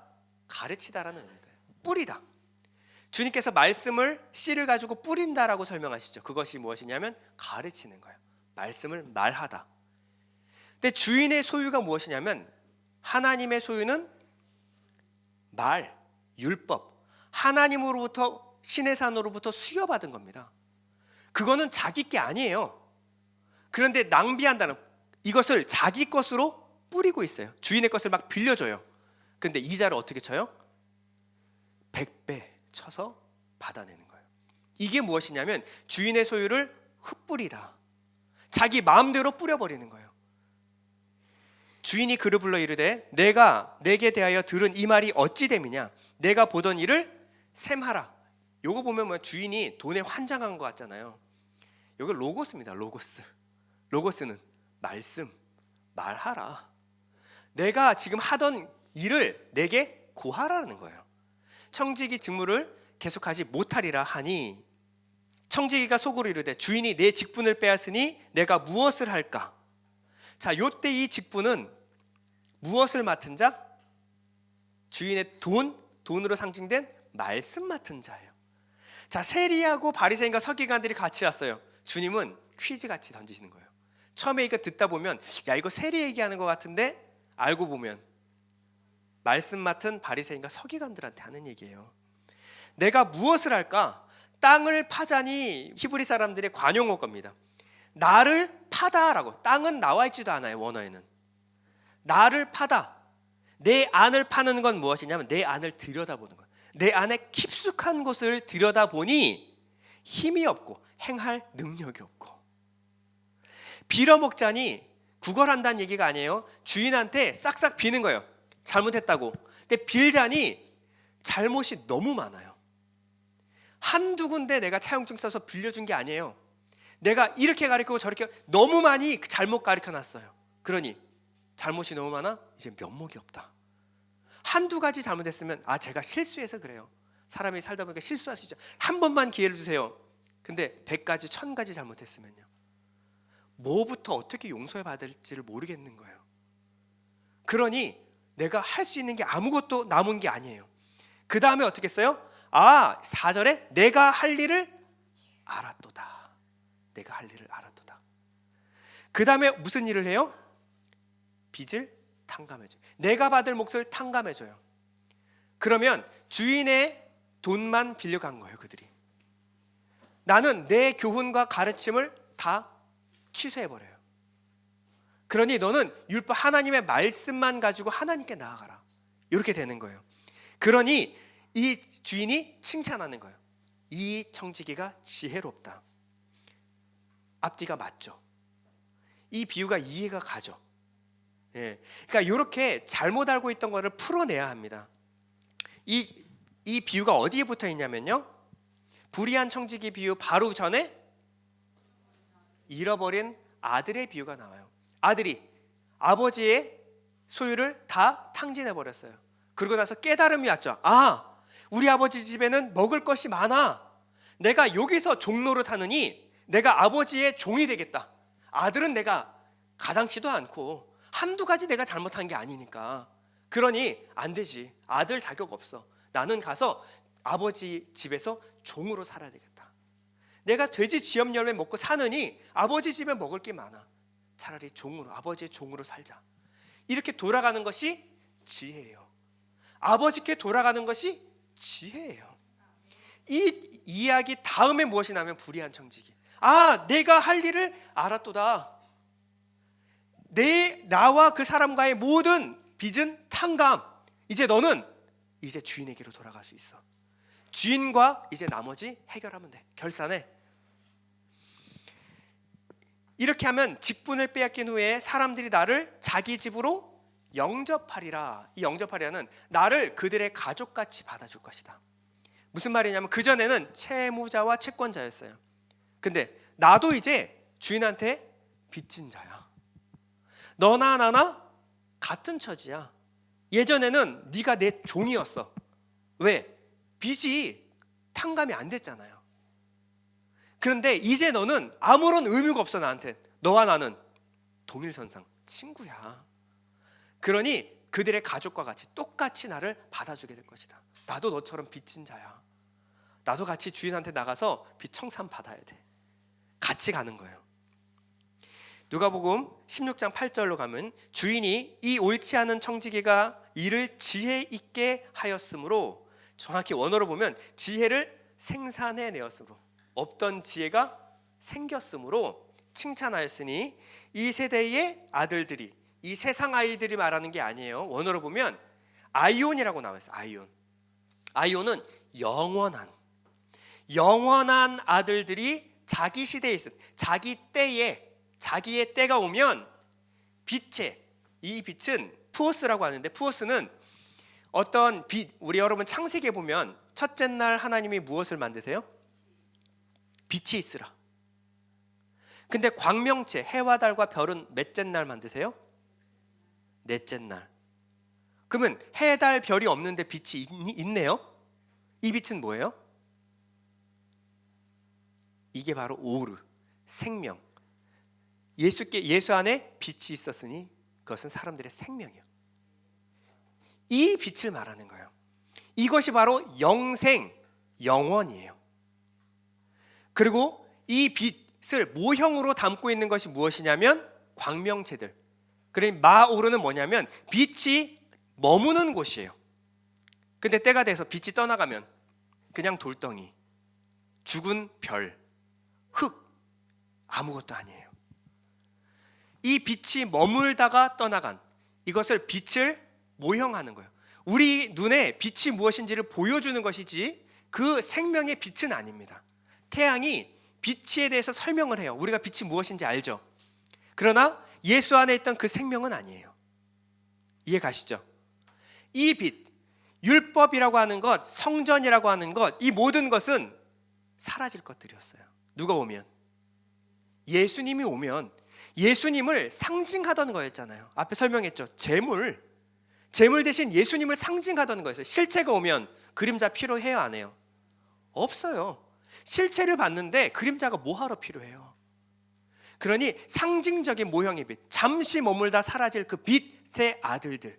가르치다라는 의미예요. 뿌리다. 주님께서 말씀을 씨를 가지고 뿌린다라고 설명하시죠. 그것이 무엇이냐면 가르치는 거예요. 말씀을 말하다. 근데 주인의 소유가 무엇이냐면 하나님의 소유는 말, 율법, 하나님으로부터, 신의 산으로부터 수여받은 겁니다. 그거는 자기 게 아니에요. 그런데 낭비한다는, 이것을 자기 것으로 뿌리고 있어요. 주인의 것을 막 빌려줘요. 근데 이자를 어떻게 쳐요? 100배 쳐서 받아내는 거예요. 이게 무엇이냐면 주인의 소유를 흩뿌리다, 자기 마음대로 뿌려버리는 거예요. 주인이 그를 불러 이르되 내가 내게 대하여 들은 이 말이 어찌 됨이냐? 내가 보던 일을 셈하라. 요거 보면 주인이 돈에 환장한 것 같잖아요. 요거 로고스입니다. 로고스는 말씀, 말하라. 내가 지금 하던 일을 내게 고하라는 거예요. 청지기 직무를 계속하지 못하리라 하니 청지기가 속으로 이르되 주인이 내 직분을 빼앗으니 내가 무엇을 할까? 자, 요때 이 직분은 무엇을 맡은 자? 주인의 돈으로 상징된 말씀 맡은 자예요. 자, 세리하고 바리새인과 서기관들이 같이 왔어요. 주님은 퀴즈 같이 던지시는 거예요. 처음에 이거 듣다 보면 야, 이거 세리 얘기하는 것 같은데, 알고 보면 말씀 맡은 바리새인과 서기관들한테 하는 얘기예요. 내가 무엇을 할까? 땅을 파자니 히브리 사람들의 관용어 겁니다. 나를 파다라고. 땅은 나와 있지도 않아요. 원어에는 나를 파다. 내 안을 파는 건 무엇이냐면 내 안을 들여다보는 거예요. 내 안에 깊숙한 곳을 들여다보니 힘이 없고 행할 능력이 없고. 빌어먹자니 구걸한다는 얘기가 아니에요. 주인한테 싹싹 비는 거예요. 잘못했다고. 근데 빌자니 잘못이 너무 많아요. 한두 군데 내가 차용증 써서 빌려준 게 아니에요. 내가 이렇게 가르치고 저렇게 너무 많이 잘못 가르쳐놨어요. 그러니 잘못이 너무 많아 이제 면목이 없다. 한두 가지 잘못했으면 제가 실수해서 그래요. 사람이 살다 보니까 실수할 수 있죠. 한 번만 기회를 주세요. 근데 100가지 1000가지 잘못했으면요, 뭐부터 어떻게 용서해 받을지를 모르겠는 거예요. 그러니 내가 할 수 있는 게 아무것도 남은 게 아니에요. 그 다음에 어떻게 했어요? 4절에 내가 할 일을 알았도다. 내가 할 일을 알았도다. 그 다음에 무슨 일을 해요? 빚을 탕감해줘요. 내가 받을 몫을 탕감해줘요. 그러면 주인의 돈만 빌려간 거예요, 그들이. 나는 내 교훈과 가르침을 다 취소해버려요. 그러니 너는 율법 하나님의 말씀만 가지고 하나님께 나아가라. 이렇게 되는 거예요. 그러니 이 주인이 칭찬하는 거예요. 이 청지기가 지혜롭다. 앞뒤가 맞죠. 이 비유가 이해가 가죠. 예. 그러니까 이렇게 잘못 알고 있던 거를 풀어내야 합니다. 이 비유가 어디에 붙어 있냐면요, 불의한 청지기 비유 바로 전에 잃어버린 아들의 비유가 나와요. 아들이 아버지의 소유를 다 탕진해 버렸어요. 그러고 나서 깨달음이 왔죠. 우리 아버지 집에는 먹을 것이 많아. 내가 여기서 종노릇 하느니 내가 아버지의 종이 되겠다. 아들은 내가 가당치도 않고 한두 가지 내가 잘못한 게 아니니까. 그러니 안 되지. 아들 자격 없어. 나는 가서 아버지 집에서 종으로 살아야 되겠다. 내가 돼지 지엽 열매 먹고 사느니 아버지 집에 먹을 게 많아. 차라리 종으로, 아버지의 종으로 살자. 이렇게 돌아가는 것이 지혜예요. 아버지께 돌아가는 것이 지혜예요. 이 이야기 다음에 무엇이 나면 불의한 청지기. 내가 할 일을 알았도다. 나와 그 사람과의 모든 빚은 탕감. 이제 너는 이제 주인에게로 돌아갈 수 있어. 주인과 이제 나머지 해결하면 돼. 결산해. 이렇게 하면 직분을 빼앗긴 후에 사람들이 나를 자기 집으로 영접하리라. 이 영접하리라는 나를 그들의 가족같이 받아줄 것이다. 무슨 말이냐면 그전에는 채무자와 채권자였어요. 근데 나도 이제 주인한테 빚진 자야. 너나 나나 같은 처지야. 예전에는 네가 내 종이었어. 왜? 빚이 탕감이 안 됐잖아요. 그런데 이제 너는 아무런 의무가 없어. 나한테. 너와 나는 동일선상 친구야. 그러니 그들의 가족과 같이 똑같이 나를 받아주게 될 것이다. 나도 너처럼 빚진 자야. 나도 같이 주인한테 나가서 빚 청산 받아야 돼. 같이 가는 거예요. 누가복음 16장 8절로 가면 주인이 이 옳지 않은 청지기가 이를 지혜 있게 하였으므로, 정확히 원어로 보면 지혜를 생산해내었으므로, 없던 지혜가 생겼으므로 칭찬하였으니 이 세대의 아들들이, 이 세상 아이들이 말하는 게 아니에요. 원어로 보면 아이온이라고 나와 있어요. 아이온은 영원한 아들들이 자기 시대에 있은, 자기 때에, 자기의 때가 오면 이 빛은 푸오스라고 하는데, 푸오스는 어떤 빛, 우리 여러분 창세기에 보면 첫째 날 하나님이 무엇을 만드세요? 빛이 있으라. 근데 광명체, 해와 달과 별은 몇째 날 만드세요? 넷째 날. 그러면 해, 달, 별이 없는데 빛이 있네요? 이 빛은 뭐예요? 이게 바로 오르, 생명. 예수 안에 빛이 있었으니 그것은 사람들의 생명이에요. 이 빛을 말하는 거예요. 이것이 바로 영생, 영원이에요. 그리고 이 빛을 모형으로 담고 있는 것이 무엇이냐면 광명체들. 그러니 마오르는 뭐냐면 빛이 머무는 곳이에요. 근데 때가 돼서 빛이 떠나가면 그냥 돌덩이, 죽은 별, 흙, 아무것도 아니에요. 이 빛이 머물다가 떠나간, 이것을 빛을 모형하는 거예요. 우리 눈에 빛이 무엇인지를 보여주는 것이지 그 생명의 빛은 아닙니다. 태양이 빛에 대해서 설명을 해요. 우리가 빛이 무엇인지 알죠. 그러나 예수 안에 있던 그 생명은 아니에요. 이해 가시죠? 이 빛, 율법이라고 하는 것, 성전이라고 하는 것, 이 모든 것은 사라질 것들이었어요. 누가 오면? 예수님이 오면 예수님을 상징하던 거였잖아요. 앞에 설명했죠. 재물 대신 예수님을 상징하던 거였어요. 실체가 오면 그림자 필요해요, 안 해요? 없어요. 실체를 봤는데 그림자가 뭐하러 필요해요? 그러니 상징적인 모형의 빛, 잠시 머물다 사라질 그 빛의 아들들,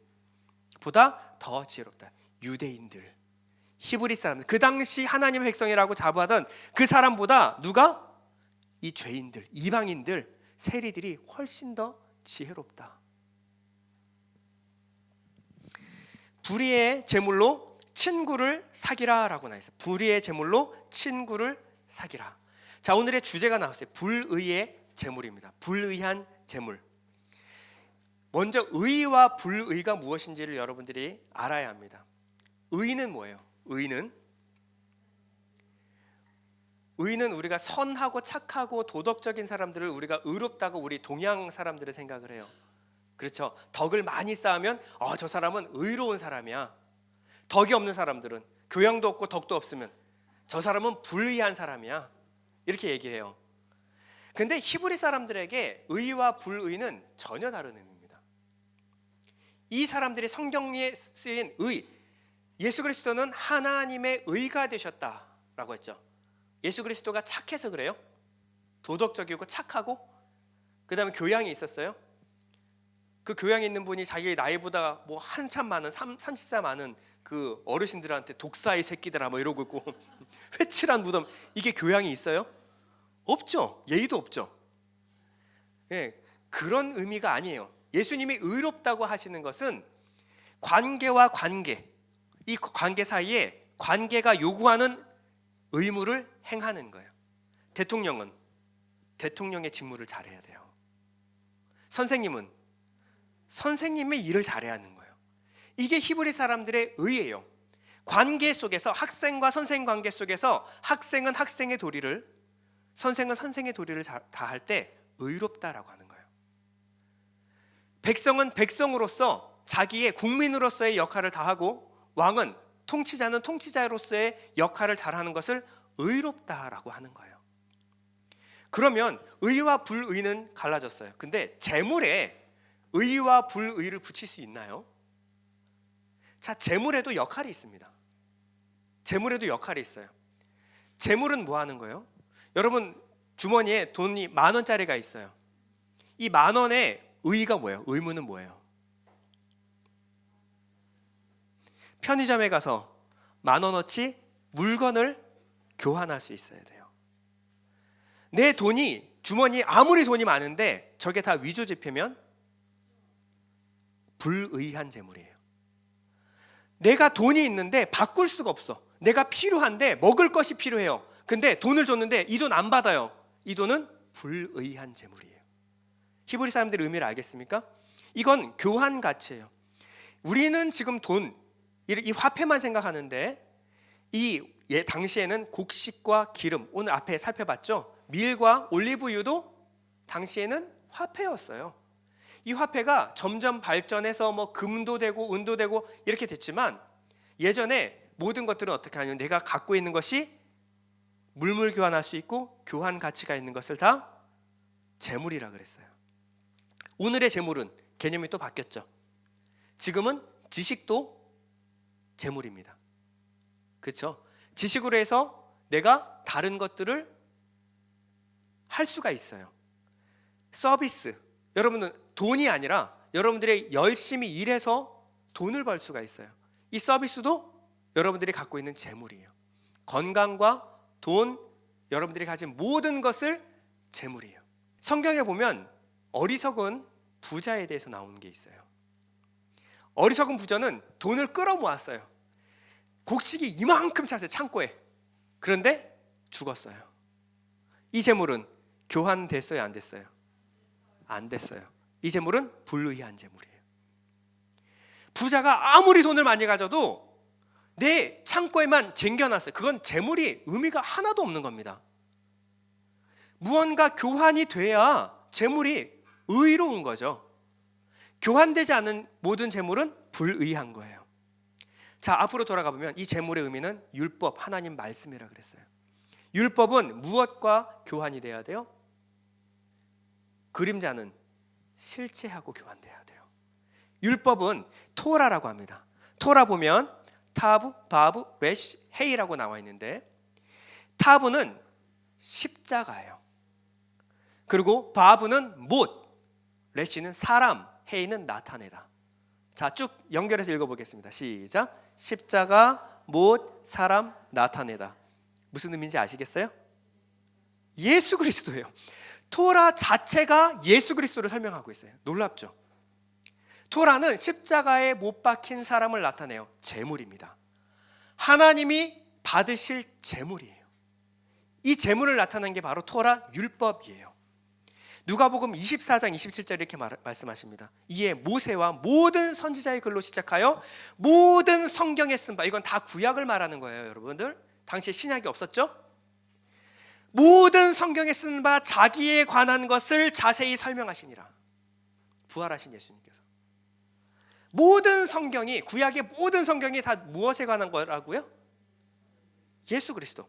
보다 더 지혜롭다. 유대인들, 히브리 사람들, 그 당시 하나님의 백성이라고 자부하던 그 사람보다 누가? 이 죄인들, 이방인들, 세리들이 훨씬 더 지혜롭다. 불의의 제물로 친구를 사귀라 라고 나와 있어요. 불의의 제물로 친구를 사귀라. 자, 오늘의 주제가 나왔어요. 불의의 제물입니다. 불의한 제물. 먼저 의와 불의가 무엇인지를 여러분들이 알아야 합니다. 의는 뭐예요? 의는 우리가 선하고 착하고 도덕적인 사람들을 우리가 의롭다고 우리 동양 사람들을 생각을 해요. 그렇죠? 덕을 많이 쌓으면 저 사람은 의로운 사람이야. 덕이 없는 사람들은, 교양도 없고 덕도 없으면 저 사람은 불의한 사람이야, 이렇게 얘기해요. 근데 히브리 사람들에게 의와 불의는 전혀 다른 의미입니다. 이 사람들이 성경에 쓰인 의, 예수 그리스도는 하나님의 의가 되셨다라고 했죠. 예수 그리스도가 착해서 그래요? 도덕적이고 착하고 그 다음에 교양이 있었어요? 그 교양이 있는 분이 자기 나이보다 뭐 한참 많은 30살 많은 그 어르신들한테 독사의 새끼들아 뭐 이러고 있고 회칠한 무덤, 이게 교양이 있어요? 없죠. 예의도 없죠. 예, 그런 의미가 아니에요. 예수님이 의롭다고 하시는 것은 관계와 관계, 이 관계 사이에 관계가 요구하는 의무를 행하는 거예요. 대통령은 대통령의 직무를 잘해야 돼요. 선생님은 선생님의 일을 잘해야 하는 거예요. 이게 히브리 사람들의 의예요. 관계 속에서, 학생과 선생 관계 속에서 학생은 학생의 도리를, 선생은 선생의 도리를 다할 때 의롭다라고 하는 거예요. 백성은 백성으로서 자기의 국민으로서의 역할을 다하고, 왕은 통치자는 통치자로서의 역할을 잘하는 것을 의롭다라고 하는 거예요. 그러면 의와 불의는 갈라졌어요. 근데 재물에 의와 불의를 붙일 수 있나요? 자, 재물에도 역할이 있습니다. 재물에도 역할이 있어요. 재물은 뭐 하는 거예요? 여러분 주머니에 돈이 10,000원짜리가 있어요. 이 10,000원의 의가 뭐예요? 의무는 뭐예요? 편의점에 가서 10,000원어치 물건을 교환할 수 있어야 돼요. 내 돈이, 주머니에 아무리 돈이 많은데 저게 다 위조지폐면 불의한 재물이에요. 내가 돈이 있는데 바꿀 수가 없어. 내가 필요한데, 먹을 것이 필요해요. 근데 돈을 줬는데 이 돈 안 받아요. 이 돈은 불의한 재물이에요. 히브리 사람들의 의미를 알겠습니까? 이건 교환 가치예요. 우리는 지금 돈, 이 화폐만 생각하는데 이 당시에는 곡식과 기름, 오늘 앞에 살펴봤죠? 밀과 올리브유도 당시에는 화폐였어요. 이 화폐가 점점 발전해서 뭐 금도 되고 은도 되고 이렇게 됐지만, 예전에 모든 것들은 어떻게 하냐면 내가 갖고 있는 것이 물물 교환할 수 있고 교환 가치가 있는 것을 다 재물이라 그랬어요. 오늘의 재물은 개념이 또 바뀌었죠. 지금은 지식도 재물입니다. 그렇죠? 지식으로 해서 내가 다른 것들을 할 수가 있어요. 서비스, 여러분은 돈이 아니라 여러분들이 열심히 일해서 돈을 벌 수가 있어요. 이 서비스도 여러분들이 갖고 있는 재물이에요. 건강과 돈, 여러분들이 가진 모든 것을 재물이에요. 성경에 보면 어리석은 부자에 대해서 나오는 게 있어요. 어리석은 부자는 돈을 끌어모았어요. 곡식이 이만큼 찼어요, 창고에. 그런데 죽었어요. 이 재물은 교환됐어요, 안 됐어요? 안 됐어요. 이 재물은 불의한 재물이에요. 부자가 아무리 돈을 많이 가져도 내 창고에만 쟁겨놨어요. 그건 재물이 의미가 하나도 없는 겁니다. 무언가 교환이 돼야 재물이 의로운 거죠. 교환되지 않은 모든 재물은 불의한 거예요. 자, 앞으로 돌아가 보면 이 재물의 의미는 율법, 하나님 말씀이라 그랬어요. 율법은 무엇과 교환이 돼야 돼요? 그림자는 실체하고 교환돼야 돼요. 율법은 토라라고 합니다. 토라 보면 타브, 바브, 레시, 헤이라고 나와 있는데, 타브는 십자가예요. 그리고 바브는 못, 레시는 사람, 헤이는 나타내다. 자, 쭉 연결해서 읽어보겠습니다. 시작. 십자가 못 사람 나타내다. 무슨 의미인지 아시겠어요? 예수 그리스도예요. 토라 자체가 예수 그리스도를 설명하고 있어요. 놀랍죠? 토라는 십자가에 못 박힌 사람을 나타내요. 제물입니다. 하나님이 받으실 제물이에요. 이 제물을 나타낸 게 바로 토라 율법이에요. 누가복음 24장 27절 이렇게 말씀하십니다. 이에 모세와 모든 선지자의 글로 시작하여 모든 성경에 쓴 바, 이건 다 구약을 말하는 거예요. 여러분들, 당시에 신약이 없었죠? 모든 성경에 쓴 바 자기에 관한 것을 자세히 설명하시니라. 부활하신 예수님께서 모든 성경이, 구약의 모든 성경이 다 무엇에 관한 거라고요? 예수 그리스도.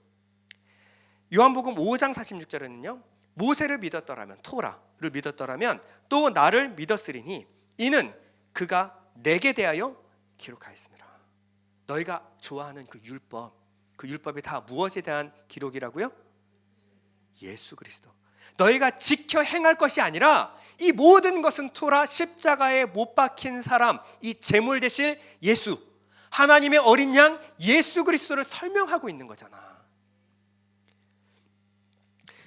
요한복음 5장 46절에는요, 모세를 믿었더라면, 토라를 믿었더라면 또 나를 믿었으리니 이는 그가 내게 대하여 기록하였습니다. 너희가 좋아하는 그 율법이 다 무엇에 대한 기록이라고요? 예수 그리스도. 너희가 지켜 행할 것이 아니라 이 모든 것은 토라 십자가에 못 박힌 사람, 이 제물 되실 예수, 하나님의 어린 양 예수 그리스도를 설명하고 있는 거잖아.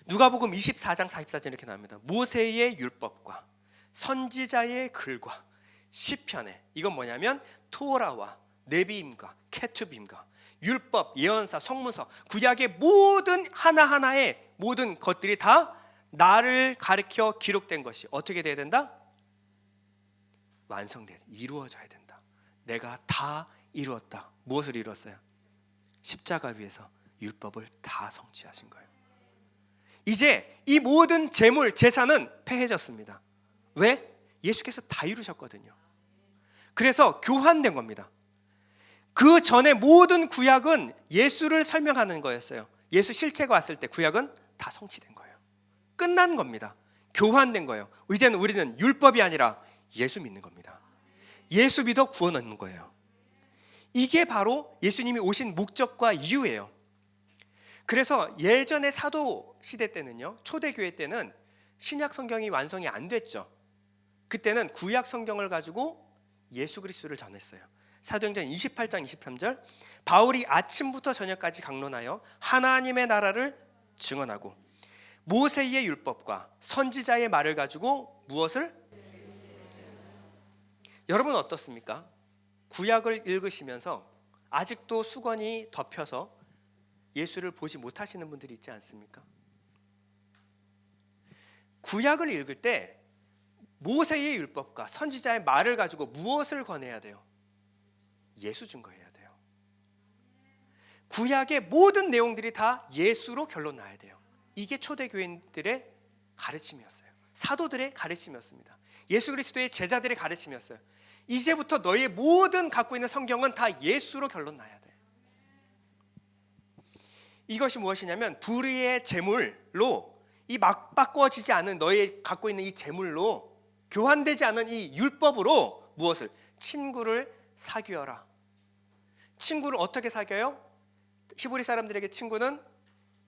누가복음 24장 44절 이렇게 나옵니다. 모세의 율법과 선지자의 글과 시편에, 이건 뭐냐면 토라와 네비임과 케투빔과 율법, 예언사, 성문서, 구약의 모든 하나하나의 모든 것들이 다 나를 가리켜 기록된 것이 어떻게 돼야 된다? 완성돼야, 이루어져야 된다. 내가 다 이루었다. 무엇을 이루었어요? 십자가 위에서 율법을 다 성취하신 거예요. 이제 이 모든 재물, 재산은 패해졌습니다. 왜? 예수께서 다 이루셨거든요. 그래서 교환된 겁니다. 그 전에 모든 구약은 예수를 설명하는 거였어요. 예수 실체가 왔을 때 구약은 다 성취된 거예요. 끝난 겁니다. 교환된 거예요. 이제는 우리는 율법이 아니라 예수 믿는 겁니다. 예수 믿어 구원 얻는 거예요. 이게 바로 예수님이 오신 목적과 이유예요. 그래서 예전의 사도 시대 때는요, 초대교회 때는 신약 성경이 완성이 안 됐죠. 그때는 구약 성경을 가지고 예수 그리스도를 전했어요. 사도행전 28장 23절, 바울이 아침부터 저녁까지 강론하여 하나님의 나라를 증언하고 모세의 율법과 선지자의 말을 가지고 무엇을? 여러분 어떻습니까? 구약을 읽으시면서 아직도 수건이 덮여서 예수를 보지 못하시는 분들이 있지 않습니까? 구약을 읽을 때 모세의 율법과 선지자의 말을 가지고 무엇을 권해야 돼요? 예수 증거해야 돼요. 구약의 모든 내용들이 다 예수로 결론 나야 돼요. 이게 초대교인들의 가르침이었어요. 사도들의 가르침이었습니다. 예수 그리스도의 제자들의 가르침이었어요. 이제부터 너의 모든 갖고 있는 성경은 다 예수로 결론 나야 돼. 이것이 무엇이냐면 불의의 제물로, 이 막 바꿔지지 않은 너의 갖고 있는 이 제물로, 교환되지 않은 이 율법으로 무엇을? 친구를 사귀어라. 친구를 어떻게 사귀어요? 히브리 사람들에게 친구는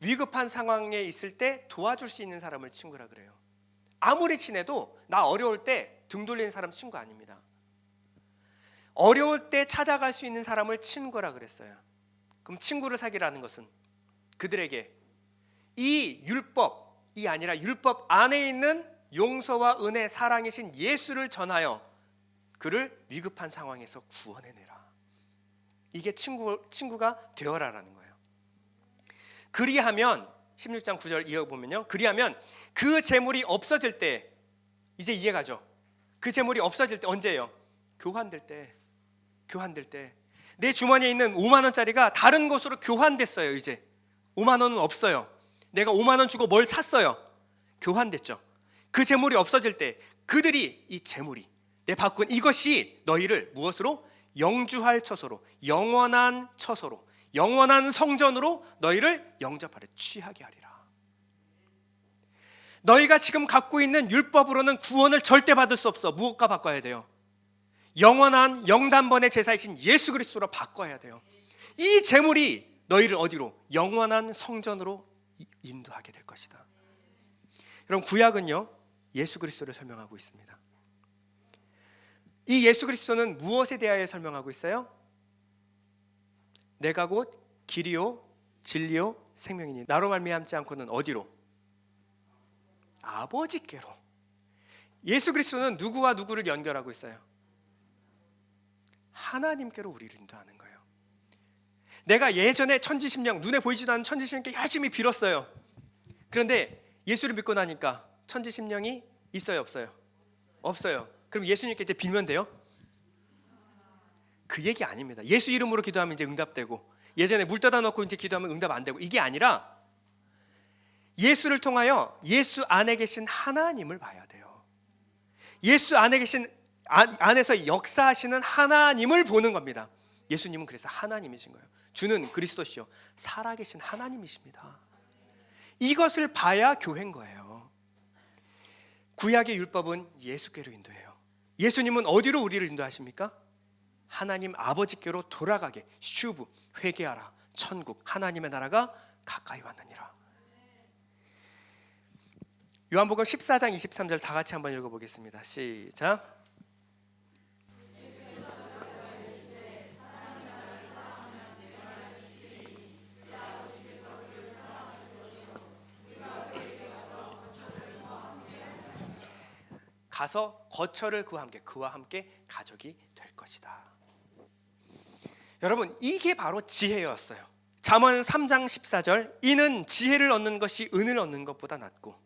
위급한 상황에 있을 때 도와줄 수 있는 사람을 친구라 그래요. 아무리 친해도 나 어려울 때 등 돌리는 사람 친구 아닙니다. 어려울 때 찾아갈 수 있는 사람을 친구라 그랬어요. 그럼 친구를 사귀라는 것은 그들에게 이 율법이 아니라 율법 안에 있는 용서와 은혜, 사랑이신 예수를 전하여 그를 위급한 상황에서 구원해내라. 이게 친구가 되어라라는 거예요. 그리하면 16장 9절 이어보면요, 그리하면 그 재물이 없어질 때, 이제 이해가죠? 그 재물이 없어질 때 언제예요? 교환될 때. 내 주머니에 있는 5만 원짜리가 다른 곳으로 교환됐어요. 이제 5만 원은 없어요. 내가 5만 원 주고 뭘 샀어요. 교환됐죠. 그 재물이 없어질 때 그들이, 이 재물이, 내 바꾼 이것이 너희를 무엇으로? 영주할 처소로, 영원한 처소로, 영원한 성전으로 너희를 영접하려, 취하게 하리라. 너희가 지금 갖고 있는 율법으로는 구원을 절대 받을 수 없어. 무엇과 바꿔야 돼요? 영원한 영단번의 제사이신 예수 그리스도로 바꿔야 돼요. 이 재물이 너희를 어디로? 영원한 성전으로 인도하게 될 것이다. 여러분, 구약은요 예수 그리스도를 설명하고 있습니다. 이 예수 그리스도는 무엇에 대하여 설명하고 있어요? 내가 곧 길이요 진리요 생명이니 나로 말미암지 않고는 어디로? 아버지께로. 예수 그리스도는 누구와 누구를 연결하고 있어요? 하나님께로 우리를 인도하는 거예요. 내가 예전에 천지심령, 눈에 보이지도 않는 천지심령께 열심히 빌었어요. 그런데 예수를 믿고 나니까 천지심령이 있어요 없어요? 없어요. 그럼 예수님께 이제 빌면 돼요? 그 얘기 아닙니다. 예수 이름으로 기도하면 이제 응답되고, 예전에 물 떠다 놓고 이제 기도하면 응답 안 되고, 이게 아니라 예수를 통하여 예수 안에 계신 하나님을 봐야 돼요. 예수 안에 계신 안에서 역사하시는 하나님을 보는 겁니다. 예수님은 그래서 하나님이신 거예요. 주는 그리스도시요 살아계신 하나님이십니다. 이것을 봐야 교회인 거예요. 구약의 율법은 예수께로 인도해요. 예수님은 어디로 우리를 인도하십니까? 하나님 아버지께로 돌아가게. 슈브, 회개하라, 천국, 하나님의 나라가 가까이 왔느니라. 요한복음 14장 23절 다 같이 한번 읽어보겠습니다. 시작. 가서 거처를 그와 함께 가족이 될 것이다. 여러분, 이게 바로 지혜였어요. 잠언 3장 14절, 이는 지혜를 얻는 것이 은을 얻는 것보다 낫고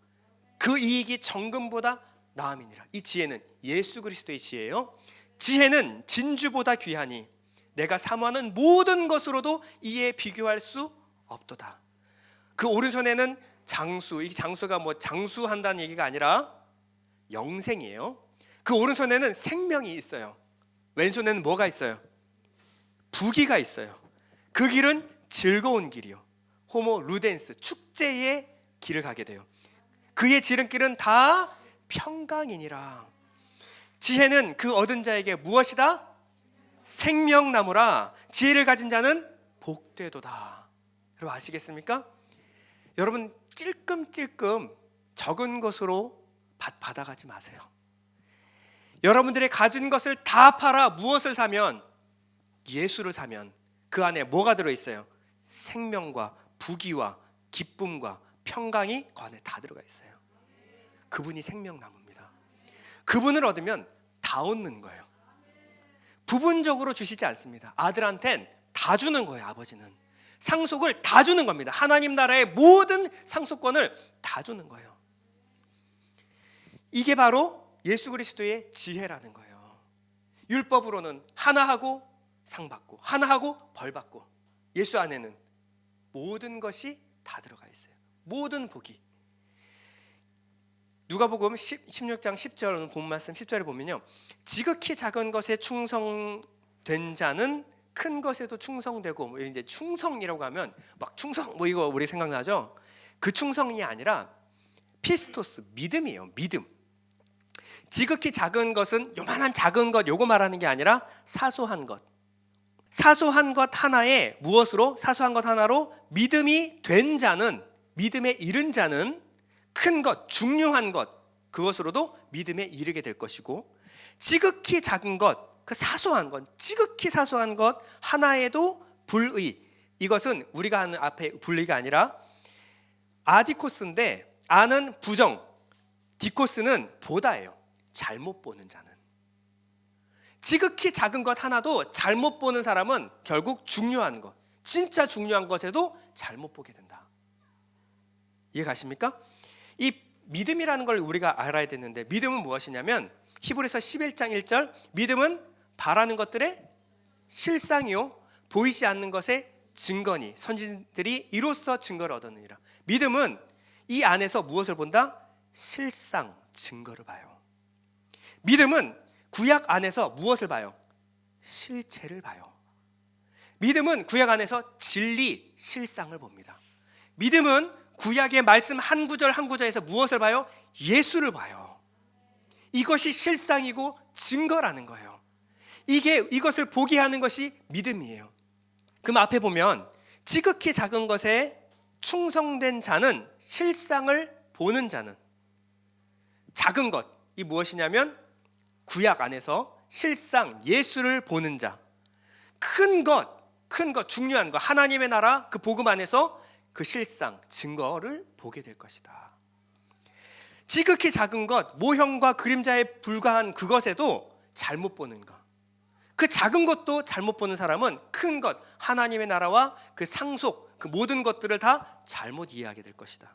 그 이익이 정금보다 나음이니라. 이 지혜는 예수 그리스도의 지혜예요. 지혜는 진주보다 귀하니 내가 사모하는 모든 것으로도 이에 비교할 수 없도다. 그 오른손에는 장수, 이 장수가 뭐 장수한다는 얘기가 아니라 영생이에요. 그 오른손에는 생명이 있어요. 왼손에는 뭐가 있어요? 부귀가 있어요. 그 길은 즐거운 길이요, 호모 루덴스, 축제의 길을 가게 돼요. 그의 지름길은 다 평강이니라. 지혜는 그 얻은 자에게 무엇이다? 생명나무라. 지혜를 가진 자는 복되도다. 여러분 아시겠습니까? 여러분 찔끔찔끔 적은 것으로 받아가지 마세요. 여러분들의 가진 것을 다 팔아 무엇을 사면? 예수를 사면 그 안에 뭐가 들어있어요? 생명과 부귀와 기쁨과 평강이 그 안에 다 들어가 있어요. 그분이 생명나무입니다. 그분을 얻으면 다 얻는 거예요. 부분적으로 주시지 않습니다. 아들한텐 다 주는 거예요. 아버지는 상속을 다 주는 겁니다. 하나님 나라의 모든 상속권을 다 주는 거예요. 이게 바로 예수 그리스도의 지혜라는 거예요. 율법으로는 하나 하고 상 받고 하나 하고 벌 받고, 예수 안에는 모든 것이 다 들어가 있어요. 모든 복이. 누가복음 16장 10절 본 말씀 10절에 보면요, 지극히 작은 것에 충성된 자는 큰 것에도 충성되고, 뭐 이제 충성이라고 하면 막 충성 뭐 이거 우리 생각나죠? 그 충성이 아니라 피스토스, 믿음이에요. 믿음. 지극히 작은 것은 요만한 작은 것 요거 말하는 게 아니라 사소한 것. 사소한 것 하나에 무엇으로? 사소한 것 하나로 믿음이 된 자는, 믿음에 이른 자는 큰 것, 중요한 것, 그것으로도 믿음에 이르게 될 것이고, 지극히 작은 것, 그 사소한 것, 지극히 사소한 것 하나에도 불의, 이것은 우리가 하는 앞에 불의가 아니라 아디코스인데, 아는 부정, 디코스는 보다예요. 잘못 보는 자는. 지극히 작은 것 하나도 잘못 보는 사람은 결국 중요한 것, 진짜 중요한 것에도 잘못 보게 된다. 이해 가십니까? 이 믿음이라는 걸 우리가 알아야 되는데, 믿음은 무엇이냐면 히브리서 11장 1절, 믿음은 바라는 것들의 실상이요 보이지 않는 것의 증거니 선진들이 이로써 증거를 얻었느니라. 믿음은 이 안에서 무엇을 본다? 실상, 증거를 봐요. 믿음은 구약 안에서 무엇을 봐요? 실체를 봐요. 믿음은 구약 안에서 진리, 실상을 봅니다. 믿음은 구약의 말씀 한 구절 한 구절에서 무엇을 봐요? 예수를 봐요. 이것이 실상이고 증거라는 거예요. 이것을 보게 하는 것이 믿음이에요. 그럼 앞에 보면 지극히 작은 것에 충성된 자는, 실상을 보는 자는, 작은 것, 이 무엇이냐면 구약 안에서 실상 예수를 보는 자, 큰 것 중요한 것, 하나님의 나라 그 복음 안에서 그 실상 증거를 보게 될 것이다. 지극히 작은 것, 모형과 그림자에 불과한 그것에도 잘못 보는 것, 그 작은 것도 잘못 보는 사람은 큰 것, 하나님의 나라와 그 상속, 그 모든 것들을 다 잘못 이해하게 될 것이다.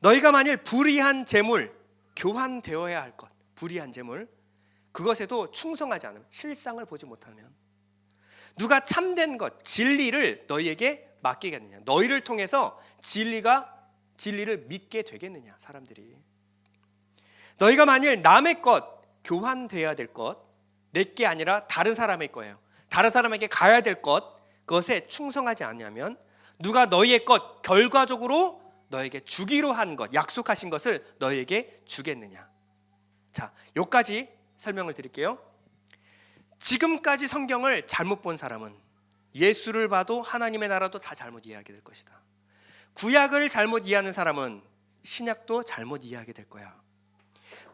너희가 만일 불의한 재물, 교환되어야 할 것, 불의한 재물, 그것에도 충성하지 않으면, 실상을 보지 못하면, 누가 참된 것, 진리를 너희에게 맡기겠느냐? 너희를 통해서 진리를 믿게 되겠느냐? 사람들이. 너희가 만일 남의 것, 교환돼야 될 것, 내게 아니라 다른 사람의 거예요. 다른 사람에게 가야 될 것, 그것에 충성하지 않냐면 누가 너희의 것, 결과적으로 너에게 주기로 한 것, 약속하신 것을 너희에게 주겠느냐? 자, 여기까지 설명을 드릴게요. 지금까지 성경을 잘못 본 사람은 예수를 봐도 하나님의 나라도 다 잘못 이해하게 될 것이다. 구약을 잘못 이해하는 사람은 신약도 잘못 이해하게 될 거야.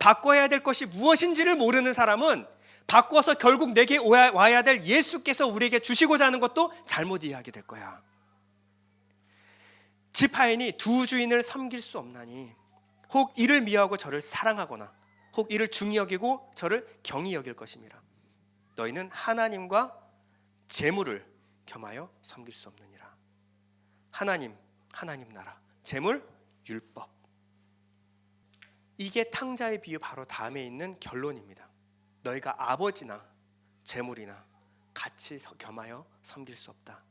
바꿔야 될 것이 무엇인지를 모르는 사람은 바꿔서 결국 내게 와야 될 예수께서 우리에게 주시고자 하는 것도 잘못 이해하게 될 거야. 지파인이 두 주인을 섬길 수 없나니 혹 이를 미워하고 저를 사랑하거나 혹 이를 중히 여기고 저를 경히 여길 것임이라. 너희는 하나님과 재물을 겸하여 섬길 수 없느니라. 하나님 나라, 재물, 율법. 이게 탕자의 비유 바로 다음에 있는 결론입니다. 너희가 아버지나 재물이나 같이 겸하여 섬길 수 없다.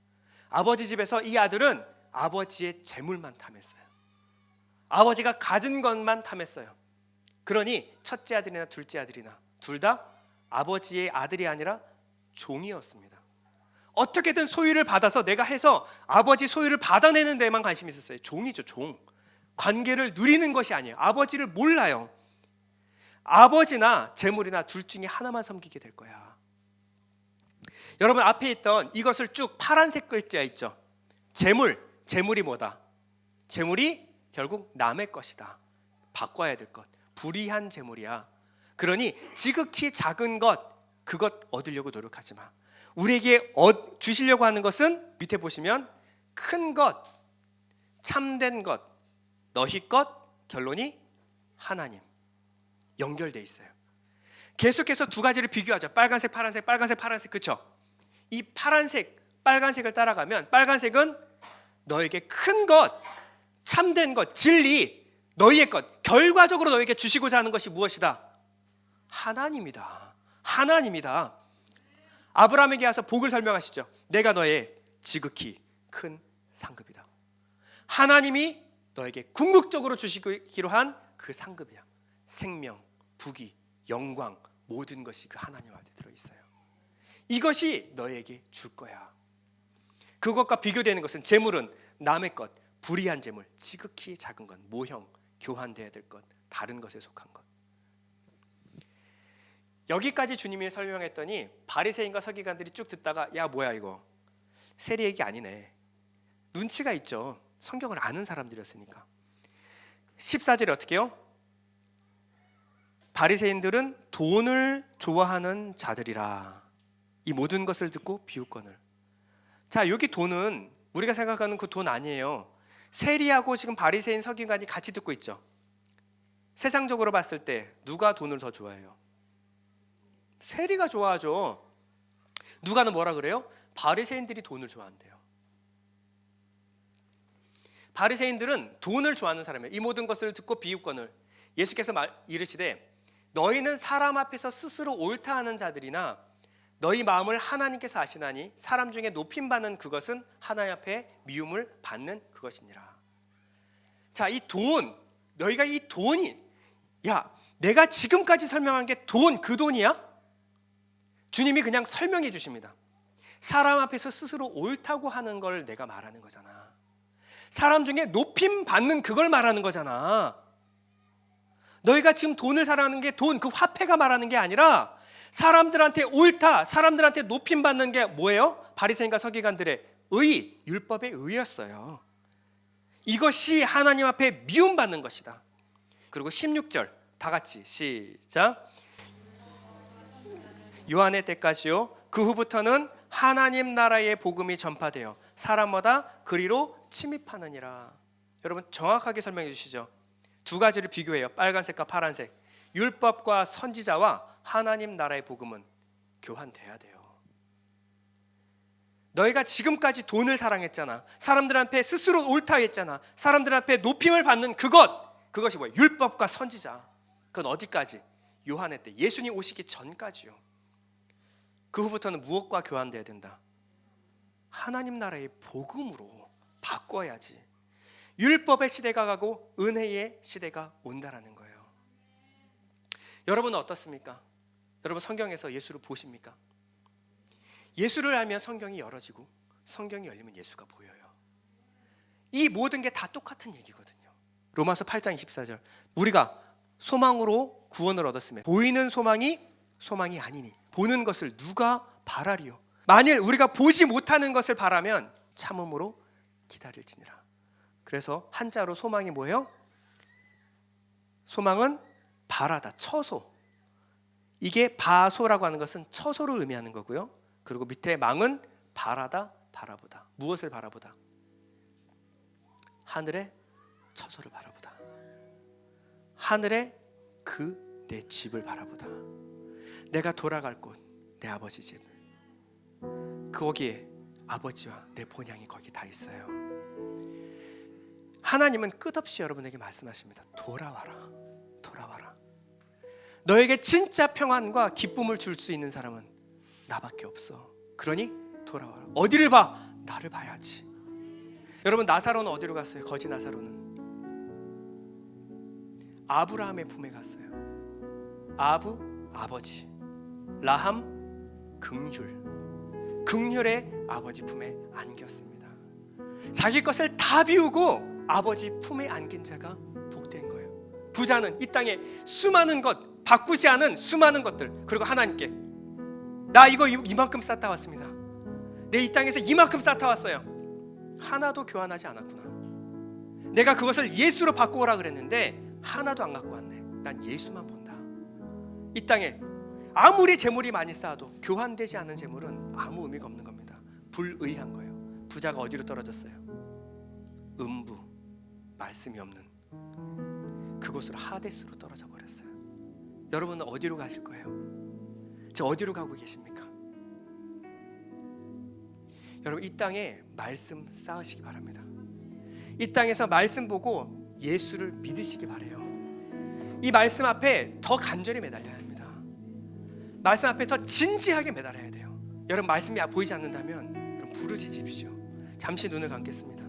아버지 집에서 이 아들은 아버지의 재물만 탐했어요. 아버지가 가진 것만 탐했어요. 그러니 첫째 아들이나 둘째 아들이나 둘 다 아버지의 아들이 아니라 종이었습니다. 어떻게든 소유를 받아서 내가 해서 아버지 소유를 받아내는 데만 관심이 있었어요. 종이죠, 종. 관계를 누리는 것이 아니에요. 아버지를 몰라요. 아버지나 재물이나 둘 중에 하나만 섬기게 될 거야. 여러분 앞에 있던 이것을 쭉 파란색 글자 있죠. 재물이 뭐다? 재물이 결국 남의 것이다. 바꿔야 될 것. 불의한 재물이야. 그러니 지극히 작은 것, 그것 얻으려고 노력하지 마. 우리에게 주시려고 하는 것은 밑에 보시면 큰 것, 참된 것, 너희 것, 결론이 하나님. 연결돼 있어요. 계속해서 두 가지를 비교하죠. 빨간색, 파란색, 빨간색, 파란색. 그렇죠? 이 파란색, 빨간색을 따라가면 빨간색은 너에게 큰 것, 참된 것, 진리, 너희의 것, 결과적으로 너에게 주시고자 하는 것이 무엇이다? 하나님이다. 하나님이다. 아브라함에게 와서 복을 설명하시죠. 내가 너의 지극히 큰 상급이다. 하나님이 너에게 궁극적으로 주시기로 한 그 상급이야. 생명, 부귀, 영광, 모든 것이 그 하나님 안에 들어있어요. 이것이 너에게 줄 거야. 그것과 비교되는 것은 재물은 남의 것, 불의한 재물, 지극히 작은 것, 모형, 교환돼야 될 것, 다른 것에 속한 것. 여기까지 주님이 설명했더니 바리새인과 서기관들이 쭉 듣다가 야 뭐야 이거 세리 얘기 아니네. 눈치가 있죠. 성경을 아는 사람들이었으니까. 14절에 어떻게 해요? 바리새인들은 돈을 좋아하는 자들이라. 이 모든 것을 듣고 비웃거늘. 자, 여기 돈은 우리가 생각하는 그 돈 아니에요. 세리하고 지금 바리새인 서기관이 같이 듣고 있죠. 세상적으로 봤을 때 누가 돈을 더 좋아해요? 세리가 좋아하죠. 누가는 뭐라 그래요? 바리새인들이 돈을 좋아한대요. 바리새인들은 돈을 좋아하는 사람이에요. 이 모든 것을 듣고 비웃거늘. 예수께서 이르시되 너희는 사람 앞에서 스스로 옳다 하는 자들이나 너희 마음을 하나님께서 아시나니 사람 중에 높임받는 그것은 하나님 앞에 미움을 받는 그것이니라. 자, 이 돈, 너희가 이 돈이, 야 내가 지금까지 설명한 게 그 돈이야? 주님이 그냥 설명해 주십니다. 사람 앞에서 스스로 옳다고 하는 걸 내가 말하는 거잖아. 사람 중에 높임 받는 그걸 말하는 거잖아. 너희가 지금 돈을 사랑하는 게 그 화폐가 말하는 게 아니라 사람들한테 옳다, 사람들한테 높임 받는 게 뭐예요? 바리새인과 서기관들의 의, 율법의 의였어요. 이것이 하나님 앞에 미움받는 것이다. 그리고 16절 다 같이 시작. 요한의 때까지요. 그 후부터는 하나님 나라의 복음이 전파되어 사람마다 그리로 침입하느니라. 여러분 정확하게 설명해 주시죠. 두 가지를 비교해요. 빨간색과 파란색. 율법과 선지자와 하나님 나라의 복음은 교환돼야 돼요. 너희가 지금까지 돈을 사랑했잖아. 사람들 앞에 스스로 옳다 했잖아. 사람들 앞에 높임을 받는 그것이 뭐예요? 율법과 선지자. 그건 어디까지? 요한의 때, 예수님 오시기 전까지요. 그 후부터는 무엇과 교환돼야 된다? 하나님 나라의 복음으로 바꿔야지. 율법의 시대가 가고 은혜의 시대가 온다라는 거예요. 여러분은 어떻습니까? 여러분 성경에서 예수를 보십니까? 예수를 알면 성경이 열어지고 성경이 열리면 예수가 보여요. 이 모든 게 다 똑같은 얘기거든요. 로마서 8장 24절. 우리가 소망으로 구원을 얻었으면 보이는 소망이 아니니 보는 것을 누가 바라리요. 만일 우리가 보지 못하는 것을 바라면 참음으로 기다릴지니라. 그래서 한자로 소망이 뭐예요? 소망은 바라다, 처소. 이게 바소라고 하는 것은 처소를 의미하는 거고요. 그리고 밑에 망은 바라다, 바라보다. 무엇을 바라보다? 하늘의 처소를 바라보다. 하늘의 그 내 집을 바라보다. 내가 돌아갈 곳, 내 아버지 집. 거기에 아버지와 내 본향이 거기 다 있어요. 하나님은 끝없이 여러분에게 말씀하십니다. 돌아와라, 돌아와라. 너에게 진짜 평안과 기쁨을 줄 수 있는 사람은 나밖에 없어. 그러니 돌아와라. 어디를 봐? 나를 봐야지. 여러분 나사로는 어디로 갔어요? 거지 나사로는 아브라함의 품에 갔어요. 아부 아버지, 라함 긍휼의 아버지 품에 안겼습니다. 자기 것을 다 비우고 아버지 품에 안긴 자가 복된 거예요. 부자는 이 땅에 수많은 것, 바꾸지 않은 수많은 것들, 그리고 하나님께 나 이거 이만큼 쌓다 왔습니다. 내 이 땅에서 이만큼 쌓다 왔어요. 하나도 교환하지 않았구나. 내가 그것을 예수로 바꾸어라 그랬는데 하나도 안 갖고 왔네. 난 예수만 본다. 이 땅에 아무리 재물이 많이 쌓아도 교환되지 않은 재물은 아무 의미가 없는 겁니다. 불의한 거예요. 부자가 어디로 떨어졌어요? 음부, 말씀이 없는 그곳으로 하데스로 떨어져 버렸어요. 여러분은 어디로 가실 거예요? 저 어디로 가고 계십니까? 여러분 이 땅에 말씀 쌓으시기 바랍니다. 이 땅에서 말씀 보고 예수를 믿으시기 바라요. 이 말씀 앞에 더 간절히 매달려야 합니다. 말씀 앞에 더 진지하게 매달려야 돼요. 여러분 말씀이 보이지 않는다면 여러분 부르짖으십시오. 잠시 눈을 감겠습니다.